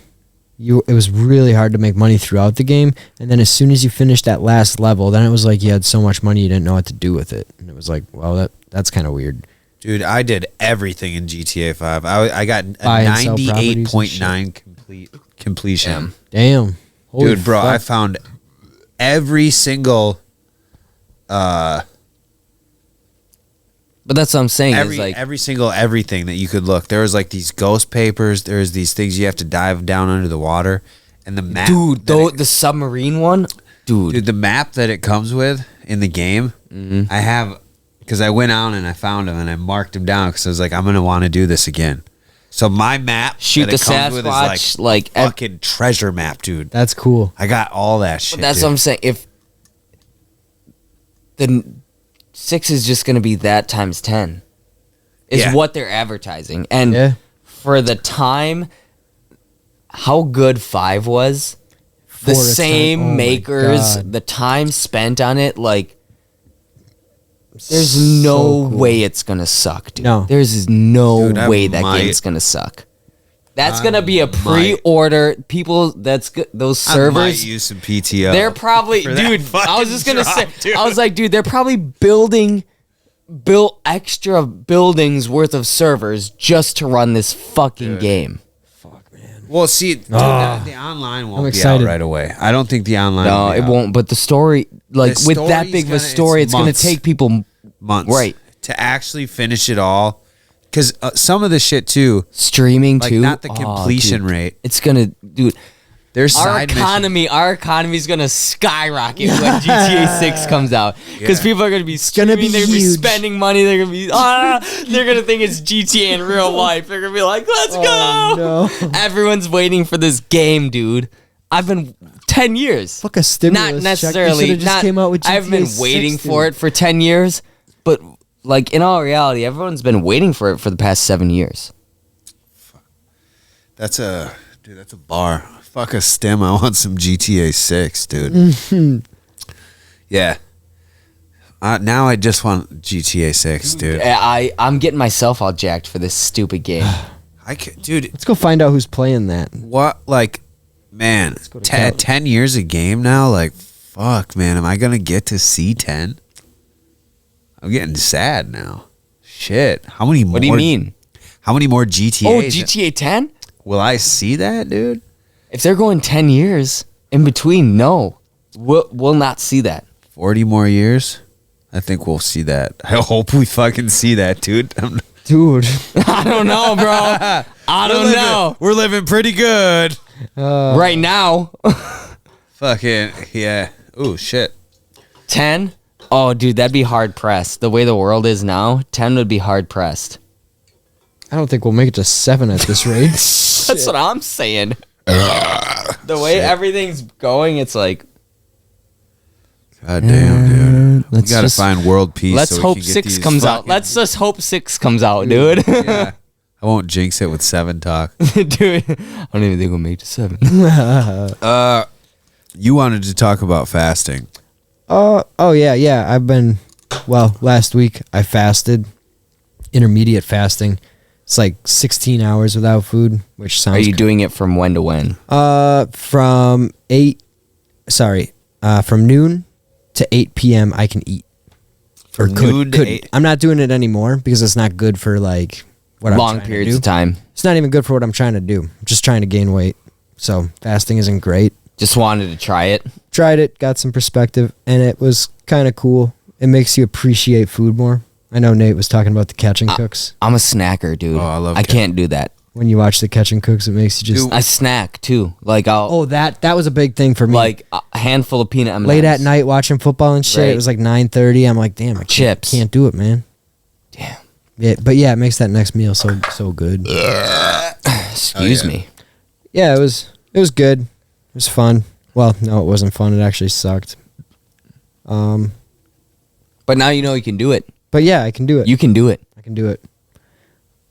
it was really hard to make money throughout the game, and then as soon as you finished that last level, then it was like you had so much money you didn't know what to do with it, and it was like, well, that's kind of weird. Dude, I did everything in GTA 5. I got a 98.9 completion. Damn. Holy dude, bro, fuck. I found every single but that's what I'm saying. Every single everything that you could look. There was like these ghost papers. There's these things you have to dive down under the water, and the map. Dude, the submarine one. Dude, the map that it comes with in the game, I have because I went out and I found them and I marked them down because I was like, I'm gonna want to do this again. So my map, shoot the Sasquatch, like fucking treasure map, dude. That's cool. I got all that shit. But that's what I'm saying. If the 6 is just going to be that times 10 is what they're advertising. And for the time, how good 5 was, the same makers, the time spent on it, like, there's no way it's going to suck, dude. No. There's no way that game's going to suck. That's going to be a pre-order. People, those servers. I might use some PTO. They're probably, dude, I was just going to say, dude. I was like, dude, they're probably built extra buildings worth of servers just to run this fucking game. Fuck, man. Well, see, dude, the online won't be out right away. I don't think the online No, it won't. But the story, like, with that big of a story, it's going to take people months. Right. To actually finish it all, because some of the shit too, streaming like too. not the completion rate. It's gonna, dude. There's Our economy is gonna skyrocket when GTA 6 comes out because people are gonna be streaming, they're gonna be spending money, they're gonna be they're gonna think it's GTA in real life. They're gonna be like, let's go. No. Everyone's waiting for this game, dude. I've been 10 years. Fuck a stimulus. Not necessarily. Check. Just came out with GTA I've been 6, waiting for it for 10 years, but like in all reality, everyone's been waiting for it for the past 7 years. That's a bar. Fuck a stim. I want some GTA 6, dude. Yeah. Now I just want GTA 6, dude. I'm getting myself all jacked for this stupid game. Dude. Let's go find out who's playing that. What, like, man, 10 years a game now? Like, fuck, man. Am I going to get to see 10? I'm getting sad now. Shit. How many more? What do you mean? How many more GTAs? Oh, GTA 10? Will I see that, dude? If they're going 10 years in between, no. We'll not see that. 40 more years? I think we'll see that. I hope we fucking see that, dude. Dude. I don't know, bro. I don't know. We're living pretty good. Right now. Fucking, yeah. Ooh, shit. 10? Oh, dude, that'd be hard pressed. The way the world is now, 10 would be hard pressed. I don't think we'll make it to 7 at this rate. That's what I'm saying. The way everything's going, it's like, God damn, dude. We Let's gotta just- find world peace. let's so we hope can get 6 these comes out. fucking- Let's just hope 6 comes out, dude. Yeah. I won't jinx it with 7 talk. Dude, I don't even think we'll make it to 7. You wanted to talk about fasting. Oh yeah. I've been, last week I fasted, intermediate fasting. It's like 16 hours without food, which sounds. Are you doing it from when to when? From noon to 8 p.m. I can eat. From noon to 8? I'm not doing it anymore because it's not good for like what I'm Long trying to periods do. of time. It's not even good for what I'm trying to do. I'm just trying to gain weight. So fasting isn't great. Just wanted to try it. Tried it, got some perspective, and it was kind of cool. It makes you appreciate food more. I know Nate was talking about the Couchin cooks. I'm a snacker, dude. Oh, I love I can't do that. When you watch the Couchin cooks, it makes you just. I snack too. Like I'll that was a big thing for me. like a handful of peanut M&Ms. Late at night watching football and shit. Right. It was like 9:30. I'm like, damn, I Chips. can't do it, man. Damn. Yeah, but yeah, it makes that next meal so good. Excuse me. Yeah, it was good. It was fun. Well, no, it wasn't fun. It actually sucked. But now you know you can do it. But yeah, I can do it. You can do it. I can do it.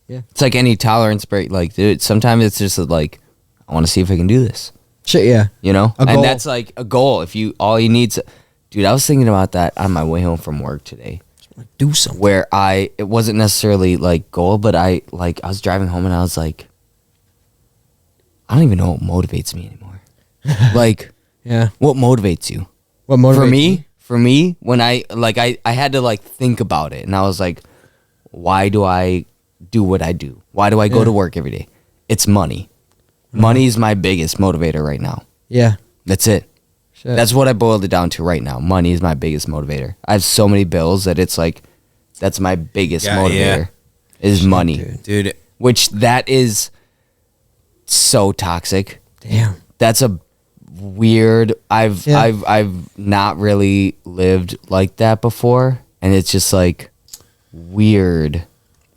It's like any tolerance break. Like, dude, sometimes it's just like, I want to see if I can do this. Shit, yeah. You know? A goal. And that's like a goal. If you, all you need to, dude, I was thinking about that on my way home from work today. Do something. Where it wasn't necessarily like goal, but I was driving home and I was like, I don't even know what motivates me anymore. Like, Yeah. what motivates you? What motivates For me, when I had to like think about it, and I was like, why do I do what I do? Why do I go to work every day? It's money. Money is my biggest motivator right now. Yeah. That's it. Shit. That's what I boiled it down to right now. Money is my biggest motivator. I have so many bills that it's like, that's my biggest motivator is money. Dude. Which that is so toxic. Damn. That's a weird. I've not really lived like that before, and it's just like weird.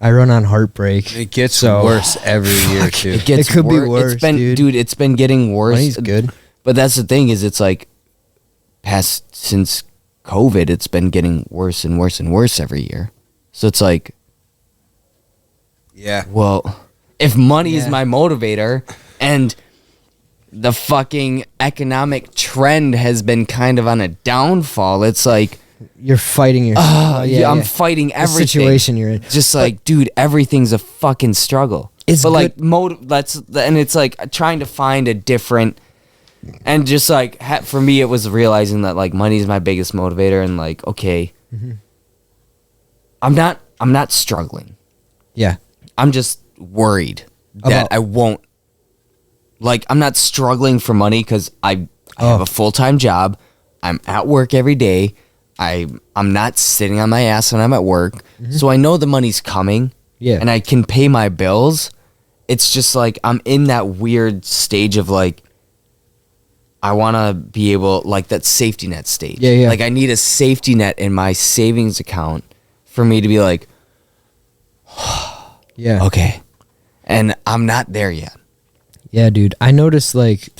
I run on heartbreak. It gets So- worse every year, too. It gets It could be wor- worse, It's been, dude. It's been getting worse. Money's good. But that's the thing is, it's like past since COVID, it's been getting worse and worse and worse every year. So it's like, Yeah. well, if money is Yeah. my motivator and the fucking economic trend has been kind of on a downfall, it's like, You're fighting your. I'm fighting The everything. situation you're in. Just like, dude, everything's a fucking struggle. It's but like, good- and it's like trying to find a different, and just like for me, it was realizing that like money is my biggest motivator, and like, okay, I'm not struggling. Yeah. I'm just worried that About- I won't. Like, I'm not struggling for money because I have a full-time job. I'm at work every day. I'm not sitting on my ass when I'm at work. So I know the money's coming. Yeah. and I can pay my bills, it's just like I'm in that weird stage of like I want to be able, like that safety net stage. Yeah, yeah. Like I need a safety net in my savings account for me to be like, Yeah. okay. And I'm not there yet. Yeah, dude. I noticed like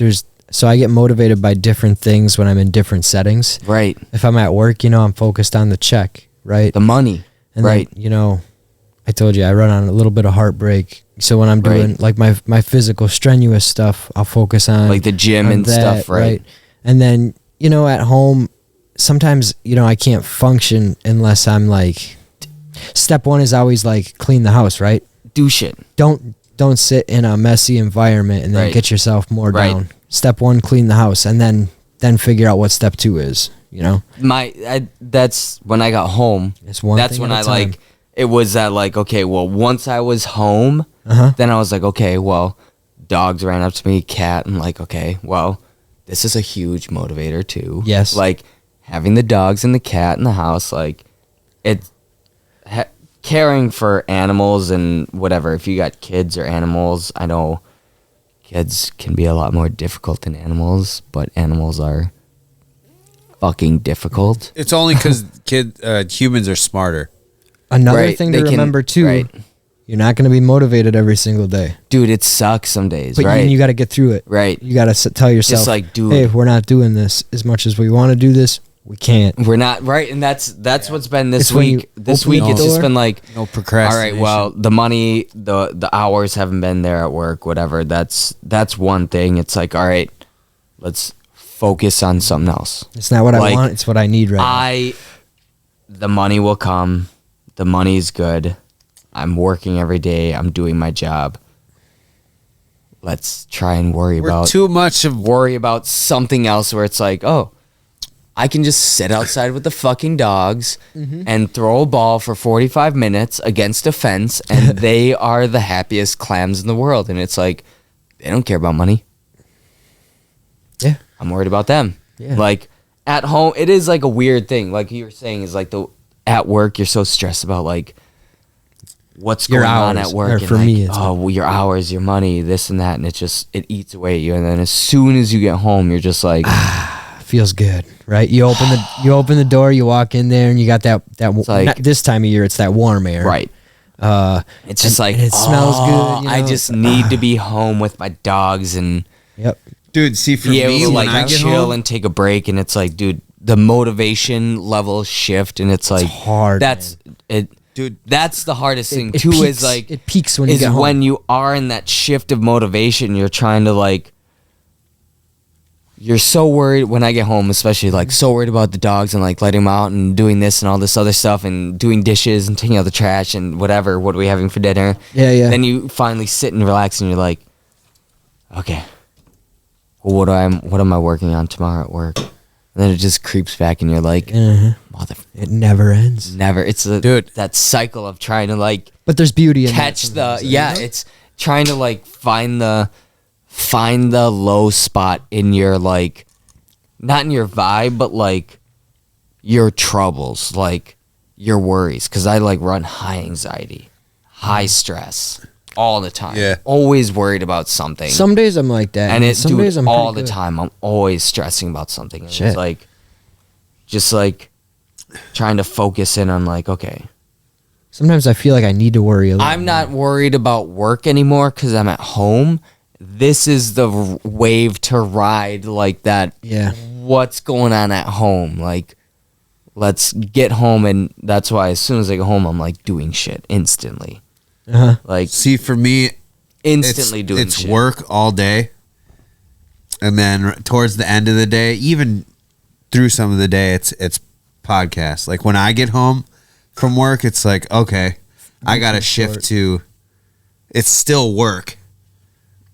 so I get motivated by different things when I'm in different settings. Right. If I'm at work, I'm focused on the check, right? The money. And right. then, I told you I run on a little bit of heartbreak. So when I'm doing like my physical strenuous stuff, I'll focus on like the gym and that, stuff, right? And then, at home, sometimes, I can't function unless I'm like, step one is always like clean the house, right? Do shit. Don't sit in a messy environment and then get yourself more down. Step one, clean the house, and then figure out what step two is, That's when I got home. It's one That's thing when at a I time. it was that like, okay, well, once I was home, then I was like, okay, well, dogs ran up to me, cat, and like, okay, well, this is a huge motivator too. Yes. Like having the dogs and the cat in the house, like caring for animals and whatever. If you got kids or animals, I know kids can be a lot more difficult than animals, but animals are fucking difficult. It's only because humans are smarter. Another thing to remember too, you're not going to be motivated every single day. Dude, it sucks some days, But right? you got to get through it. Right. You got to tell yourself, Just like, dude, hey, if we're not doing this as much as we want to do this, we can't. we're not, right? And that's what's been this It's when week. you This open week, the it's just door. been like, No all procrastination. right, well, the money, the hours haven't been there at work, whatever. That's one thing. It's like, all right, let's focus on something else. It's not what I Like, want. It's what I need right The money will come. The money's good. I'm working every day. I'm doing my job. Let's try and worry We're about something else where it's like, oh, I can just sit outside with the fucking dogs and throw a ball for 45 minutes against a fence, and they are the happiest clams in the world. And it's like, they don't care about money. now. Yeah. I'm worried about them. Yeah. Like at home, it is like a weird thing. Like you were saying, is like at work, you're so stressed about like what's Your going on hours, at work. or And for like, me, it's well, your hours, your money, this and that, and it eats away at you. And then as soon as you get home, you're just like, Feels good, right? You open the door, you walk in there, and you got that like- not this time of year, it's that warm air, right. It's just like, and it smells good. I just need to be home with my dogs and Yep. Dude, see, for be able me, to when like I get chill home, and take a break. And it's like, dude, the motivation level shift, and it's like hard, That's it, dude, That's the hardest thing It too. peaks- Is like it peaks when you is get home. when you are in that shift of motivation. You're trying to like. You're so worried when I get home, especially like so worried about the dogs and like letting them out and doing this and all this other stuff and doing dishes and taking out the trash and whatever. What are we having for dinner? Yeah, yeah. Then you finally sit and relax and you're like, okay, well, what am I working on tomorrow at work? And then it just creeps back and you're like, mother. It never ends. Never. It's Dude. that cycle of trying to like But there's beauty in catch that the it's trying to like find the low spot in your like, not in your vibe, but like your troubles, like your worries. Because I like run high anxiety, high stress all the time. Yeah. Always worried about something. Some days I'm like that, And some dude, days I'm all pretty the good. time. I'm always stressing about something. And Shit. it's like, just like trying to focus in on like, okay, Sometimes I feel like I need to worry a little. I'm not worried about work anymore because I'm at home. This is the wave to ride, like that. Yeah. What's going on at home? Like, let's get home. And that's why as soon as I go home, I'm like doing shit instantly. Like, see, for me, instantly doing it's shit. work all day, and then towards the end of the day, even through some of the day, it's podcast. Like when I get home from work, it's like, okay, I got to shift to. It's still work,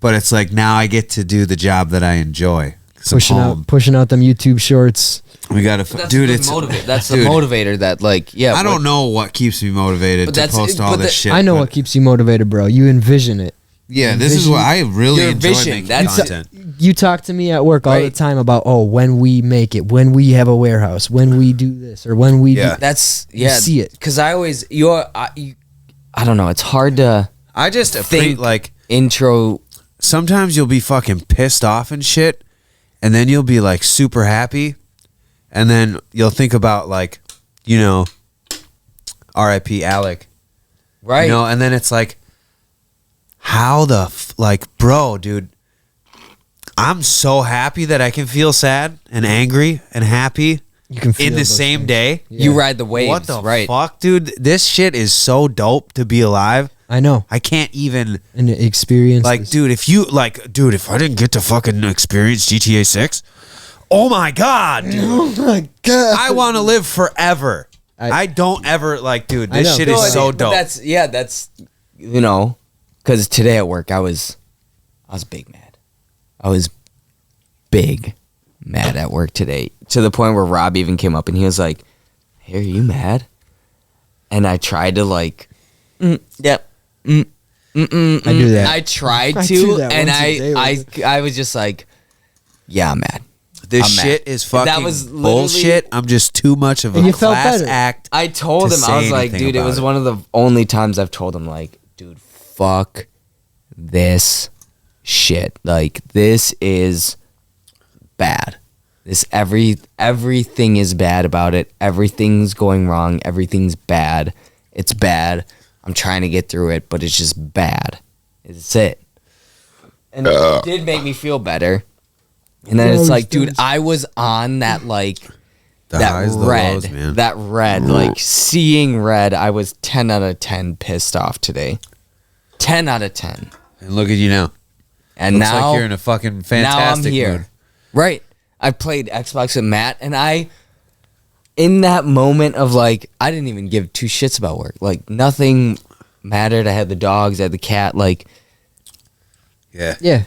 but it's like now I get to do the job that I enjoy. 'Cause I'm home. pushing out them YouTube shorts. We got to, dude. It's that's dude, the motivator that like, yeah. I don't know what keeps me motivated But to that's- post all but this the- shit. I know but what keeps you motivated, bro. You envision it. Yeah, this is what I really Your enjoy vision, making that's- content. You talk to me at work all the Right. time about, when we make it, when we have a warehouse, when we do this, or when we Yeah. do. That's You see it. because I always I don't know. It's hard to I just think like intro. sometimes you'll be fucking pissed off and shit, and then you'll be like super happy, and then you'll think about like, you know, R.I.P. Alec, Right. you know, and then it's like, how the like, bro, dude, I'm so happy that I can feel sad and angry and happy You can feel in the those same things. day. You ride the waves. What the right. fuck, dude? This shit is so dope to be alive. I know. I can't even And experience like, this. dude. If I didn't get to fucking experience GTA 6, oh my god, dude. Oh my god. I want to live forever. I don't ever like, dude. I This know. shit No, is so But dope. that's you know, because today at work I was big mad. I was big mad at work today, to the point where Rob even came up and he was like, "Hey, are you mad?" And I tried to like, yep. I do that. I tried I do to, that and once a day I was just like, "Yeah, I'm mad." This I'm mad. shit is fucking That was literally- bullshit. I'm just too much of And a you felt class better. act. I told to him, I say was like, anything dude, it about was it. one of the only times I've told him, like, dude, fuck this shit. Like, this is bad. Everything is bad about it. Everything's going wrong. Everything's bad. It's bad. I'm trying to get through it, but it's just bad. It's it. And it did make me feel better. And then It it's always like, dude, does. I was on that, like, The that highs, the red, lows, man. that red, like seeing red. I was 10 out of 10 pissed off today. 10 out of 10. And look at you now. And Looks now, like you're in a fucking now I'm fantastic here. mood. Right. I played Xbox with Matt, and in that moment of like, I didn't even give two shits about work. Like, nothing mattered. I had the dogs, I had the cat, like, Yeah. Yeah.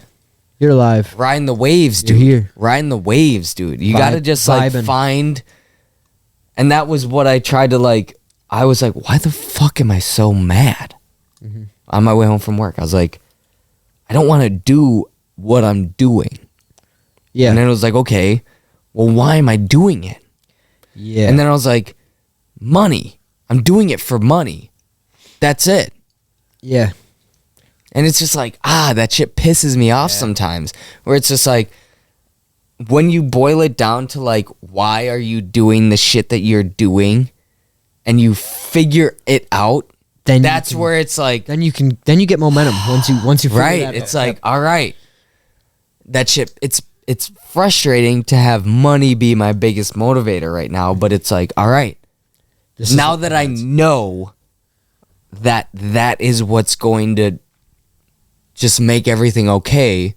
You're alive. riding the waves, You're dude. here. Riding the waves, dude. You gotta just like vibing. find. And that was what I tried to like. I was like, why the fuck am I so mad? Mm-hmm. On my way home from work, I was like, I don't want to do what I'm doing. Yeah. And then it was like, okay, well, why am I doing it? yeah. And then I was like, money. I'm doing it for money. That's it. yeah. And it's just like, that shit pisses me off sometimes. Where it's just like, when you boil it down to like, why are you doing the shit that you're doing, and you figure it out, Then that's where it's like, then you get momentum once you figure right? that It's out. like, all right, that shit. It's frustrating to have money be my biggest motivator right now, but it's like, all right, This is now what that I matters. know that is what's going to just make everything okay,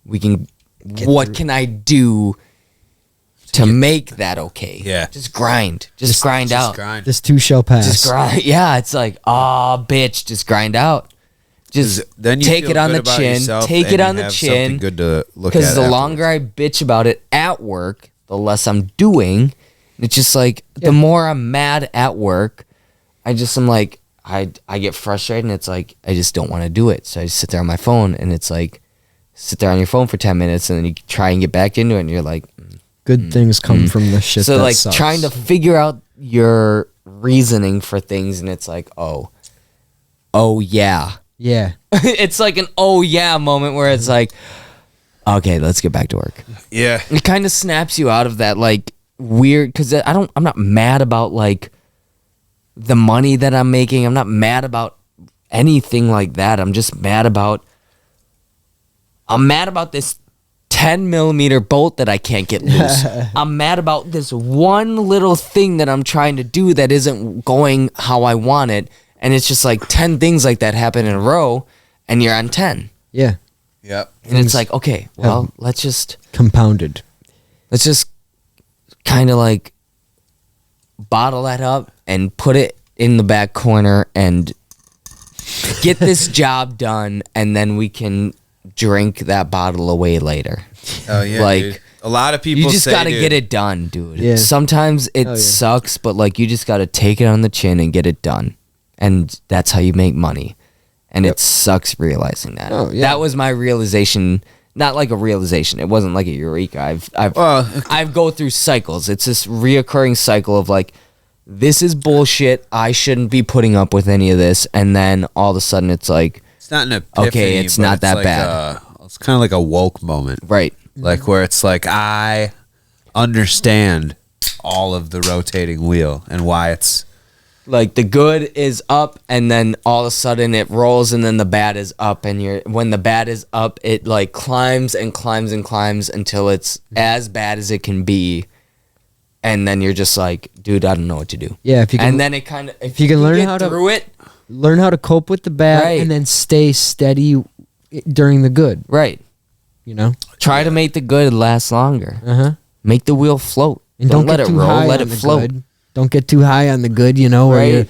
we can. What can I do to make that okay? Yeah. Just grind. Just grind out. Grind. This too shall pass. Just grind. Yeah, it's like, bitch, just grind out. Just Then you take feel it on good the about chin. yourself Take and it you on the have chin. something good to look at. Because the afterwards. longer I bitch about it at work, the less I'm doing. It's just like, the more I'm mad at work, I just am like, I get frustrated, and it's like, I just don't want to do it. So I just sit there on my phone, and it's like, sit there on your phone for 10 minutes, and then you try and get back into it, and you're like, Good things come from the shit. so that like sucks. trying to figure out your reasoning for things, and it's like, oh yeah. Yeah. It's like an oh yeah moment where it's like, okay, let's get back to work. Yeah. It kind of snaps you out of that like weird, because I'm not mad about like the money that I'm making. I'm not mad about anything like that. I'm just mad about this 10 millimeter bolt that I can't get loose. I'm mad about this one little thing that I'm trying to do that isn't going how I want it. And it's just like 10 things like that happen in a row, and you're on 10. Yeah. Yep. And Things it's like, okay, well, let's just Compounded. kind of like bottle that up and put it in the back corner and get this job done, and then we can drink that bottle away later. Oh yeah. Like, dude. A lot of people. You just say, gotta dude, get it done, dude. Yeah. Sometimes it Oh, yeah. sucks, but like, you just gotta take it on the chin and get it done, and that's how you make money. And it sucks realizing that. Oh, yeah. That was my realization. Not like a realization. It wasn't like a eureka. I've Well, I go through cycles. It's this reoccurring cycle of like, this is bullshit. I shouldn't be putting up with any of this. And then all of a sudden it's like, it's not an epiphany. Okay, it's not that like bad. It's kind of like a woke moment. Right. Like where it's like, I understand all of the rotating wheel and why it's like the good is up and then all of a sudden it rolls and then the bad is up and when the bad is up it like climbs and climbs and climbs until it's as bad as it can be, and then you're just like, dude, I don't know what to do. Yeah, if you can, and then it kind of, if you can learn how to cope with the bad, Right. and then stay steady during the good, right, you know, try to make the good last longer. Make the wheel float, and don't get let it too roll, high let on it the float. good. Don't get too high on the good, you know, where Right.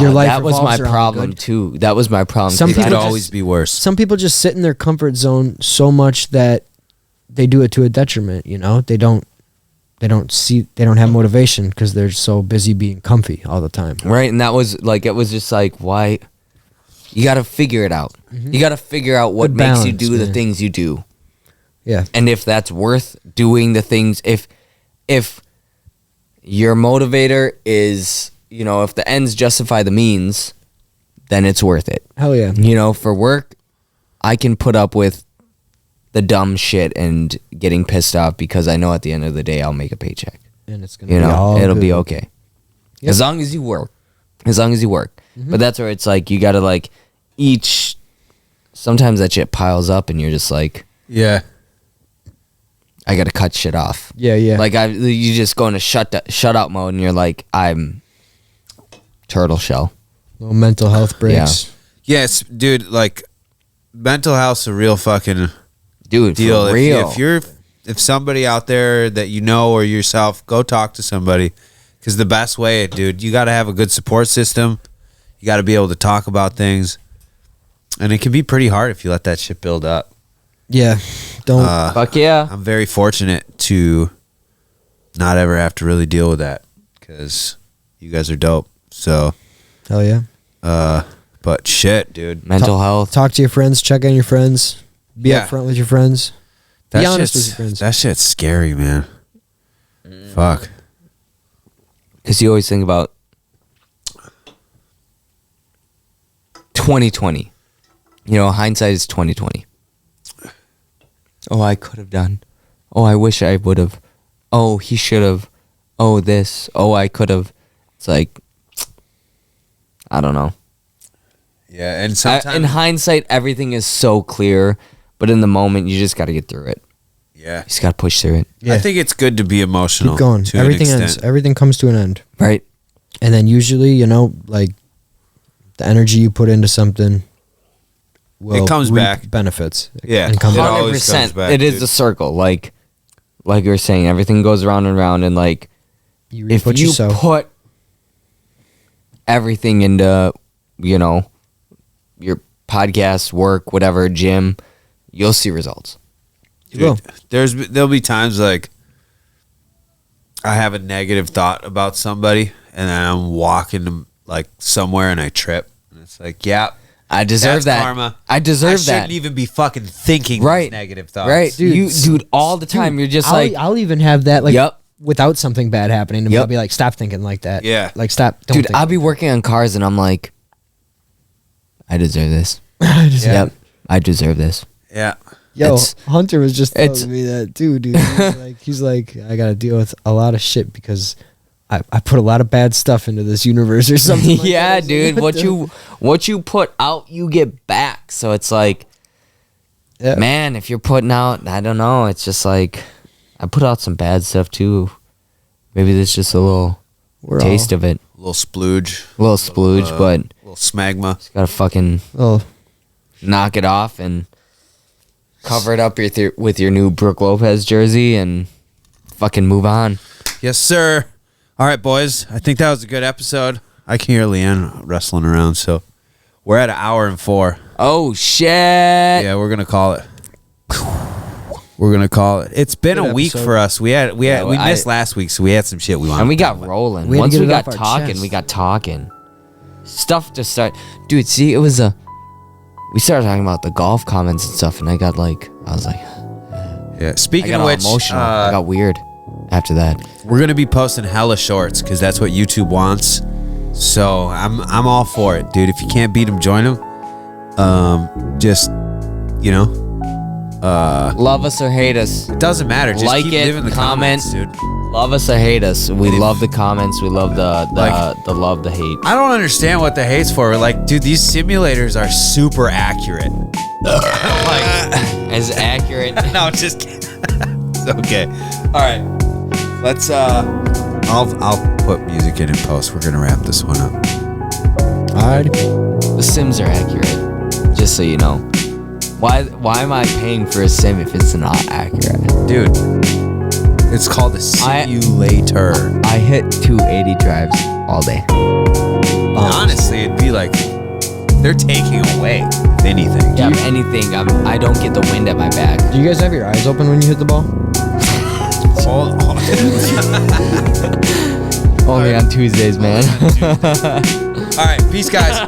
your life that was my revolves around the problem good. too. That was my problem. Some 'cause people could just- always be worse. Some people just sit in their comfort zone so much that they do it to a detriment, you know. They don't have motivation because they're so busy being comfy all the time. Right, and that was like, it was just like, why? You got to figure it out. You got to figure out what Good makes you balance, do the man. things you do, Yeah. and if that's worth doing the things. If your motivator is, you know, if the ends justify the means, then it's worth it. Hell yeah. You know, for work, I can put up with the dumb shit and getting pissed off because I know at the end of the day I'll make a paycheck. And it's gonna You be know, all it'll good. be okay. Yep. As long as you work. As long as you work. But that's where it's like, you got to like sometimes that shit piles up and you're just like, Yeah. I got to cut shit off. Yeah, yeah. Like you just go into shut out mode and you're like, I'm turtle shell. Little mental health breaks. Yes, dude, like mental health's a real fucking Dude, deal. for real. If somebody out there that you know or yourself, go talk to somebody, because the best way, dude, you got to have a good support system. You got to be able to talk about things, and it can be pretty hard if you let that shit build up. Yeah. Don't. Fuck yeah. I'm very fortunate to not ever have to really deal with that, because you guys are dope. So, Hell yeah. but shit, dude, Mental health. Talk to your friends. Check on your friends. Be Yeah. upfront with your friends. Be that honest shit's, with your friends. that shit's scary, man. Fuck. Because you always think about 2020. You know, hindsight is 2020. Oh, I could have done. Oh, I wish I would have. Oh, he should have. Oh, this. Oh, I could have. It's like, I don't know. Yeah, and sometimes In hindsight, everything is so clear, but in the moment, you just got to get through it. yeah. You just got to push through it. Yeah. I think it's good to be emotional. Keep going. To an Everything extent. ends. Everything comes to an end. Right? And then usually, you know, like the energy you put into something will It comes reap back. benefits. Yeah. And come It back. always comes back, It is dude. the circle. Like you were saying, everything goes around and around. And like, You reap if what you you sow. put everything into, you know, your podcast, work, whatever, gym, you'll see results. You will. There'll be times like I have a negative thought about somebody, and then I'm walking to, like somewhere and I trip, and it's like, yeah, I deserve that's that. karma. I I deserve shouldn't that. even be fucking thinking Right. these negative thoughts. Right, Dude, dude, all the time. You're just I'll, like, I'll even have that like Yep. without something bad happening to me. Yep. I'll be like, stop thinking like that. Yeah. Like stop. Don't dude, think I'll be working on cars and I'm like, I deserve this. I just- Yeah. Yep, I deserve this. Yeah. Yo, It's- Hunter was just it's- telling me that too, dude. He's like, I gotta deal with a lot of shit because I put a lot of bad stuff into this universe or something. Like Yeah, that. I was dude. like, What you put out, you get back. So it's like, Yeah. man, if you're putting out, I don't know. It's just like, I put out some bad stuff too. Maybe there's just a little We're taste all- of it, A little splooge. a little splooge, but A little smegma. gotta fucking Oh, knock it off and cover it up with your new Brooke Lopez jersey and fucking move on. Yes, sir. All right, boys. I think that was a good episode. I can hear Leanne wrestling around, so we're at 1 hour and 4. Oh shit! Yeah, we're gonna call it. We're gonna call it. It's been Good a week episode. for us. We well, missed last week, so we had some shit we wanted. And we to talk got about. rolling. We had to Once get we it got off our talking, chest. we got talking. Stuff to start. Dude, see, we started talking about the golf comments and stuff, and I was like, Yeah. I Speaking got of all which, emotional. I got weird after that. We're gonna be posting hella shorts because that's what YouTube wants. So I'm all for it, dude. If you can't beat them, join them. Just love us or hate us. it doesn't matter. Just Like keep it, leaving the comment. comments, dude. Love us or hate us. We And if- love the comments. We love the love, the hate. I don't understand what the hate's for. Like, dude, these simulators are super accurate. Like, As accurate. no, just kidding. It's okay. All right, let's. I'll put music in post. We're gonna wrap this one up. Alright. The Sims are accurate. Just so you know. Why am I paying for a sim if it's not accurate? Dude, it's called a simulator. I hit 280 drives all day. Honestly, it'd be like they're taking away, if anything. Yeah, if anything, I don't get the wind at my back. Do you guys have your eyes open when you hit the ball? Only on Tuesdays, man. All right, peace, guys.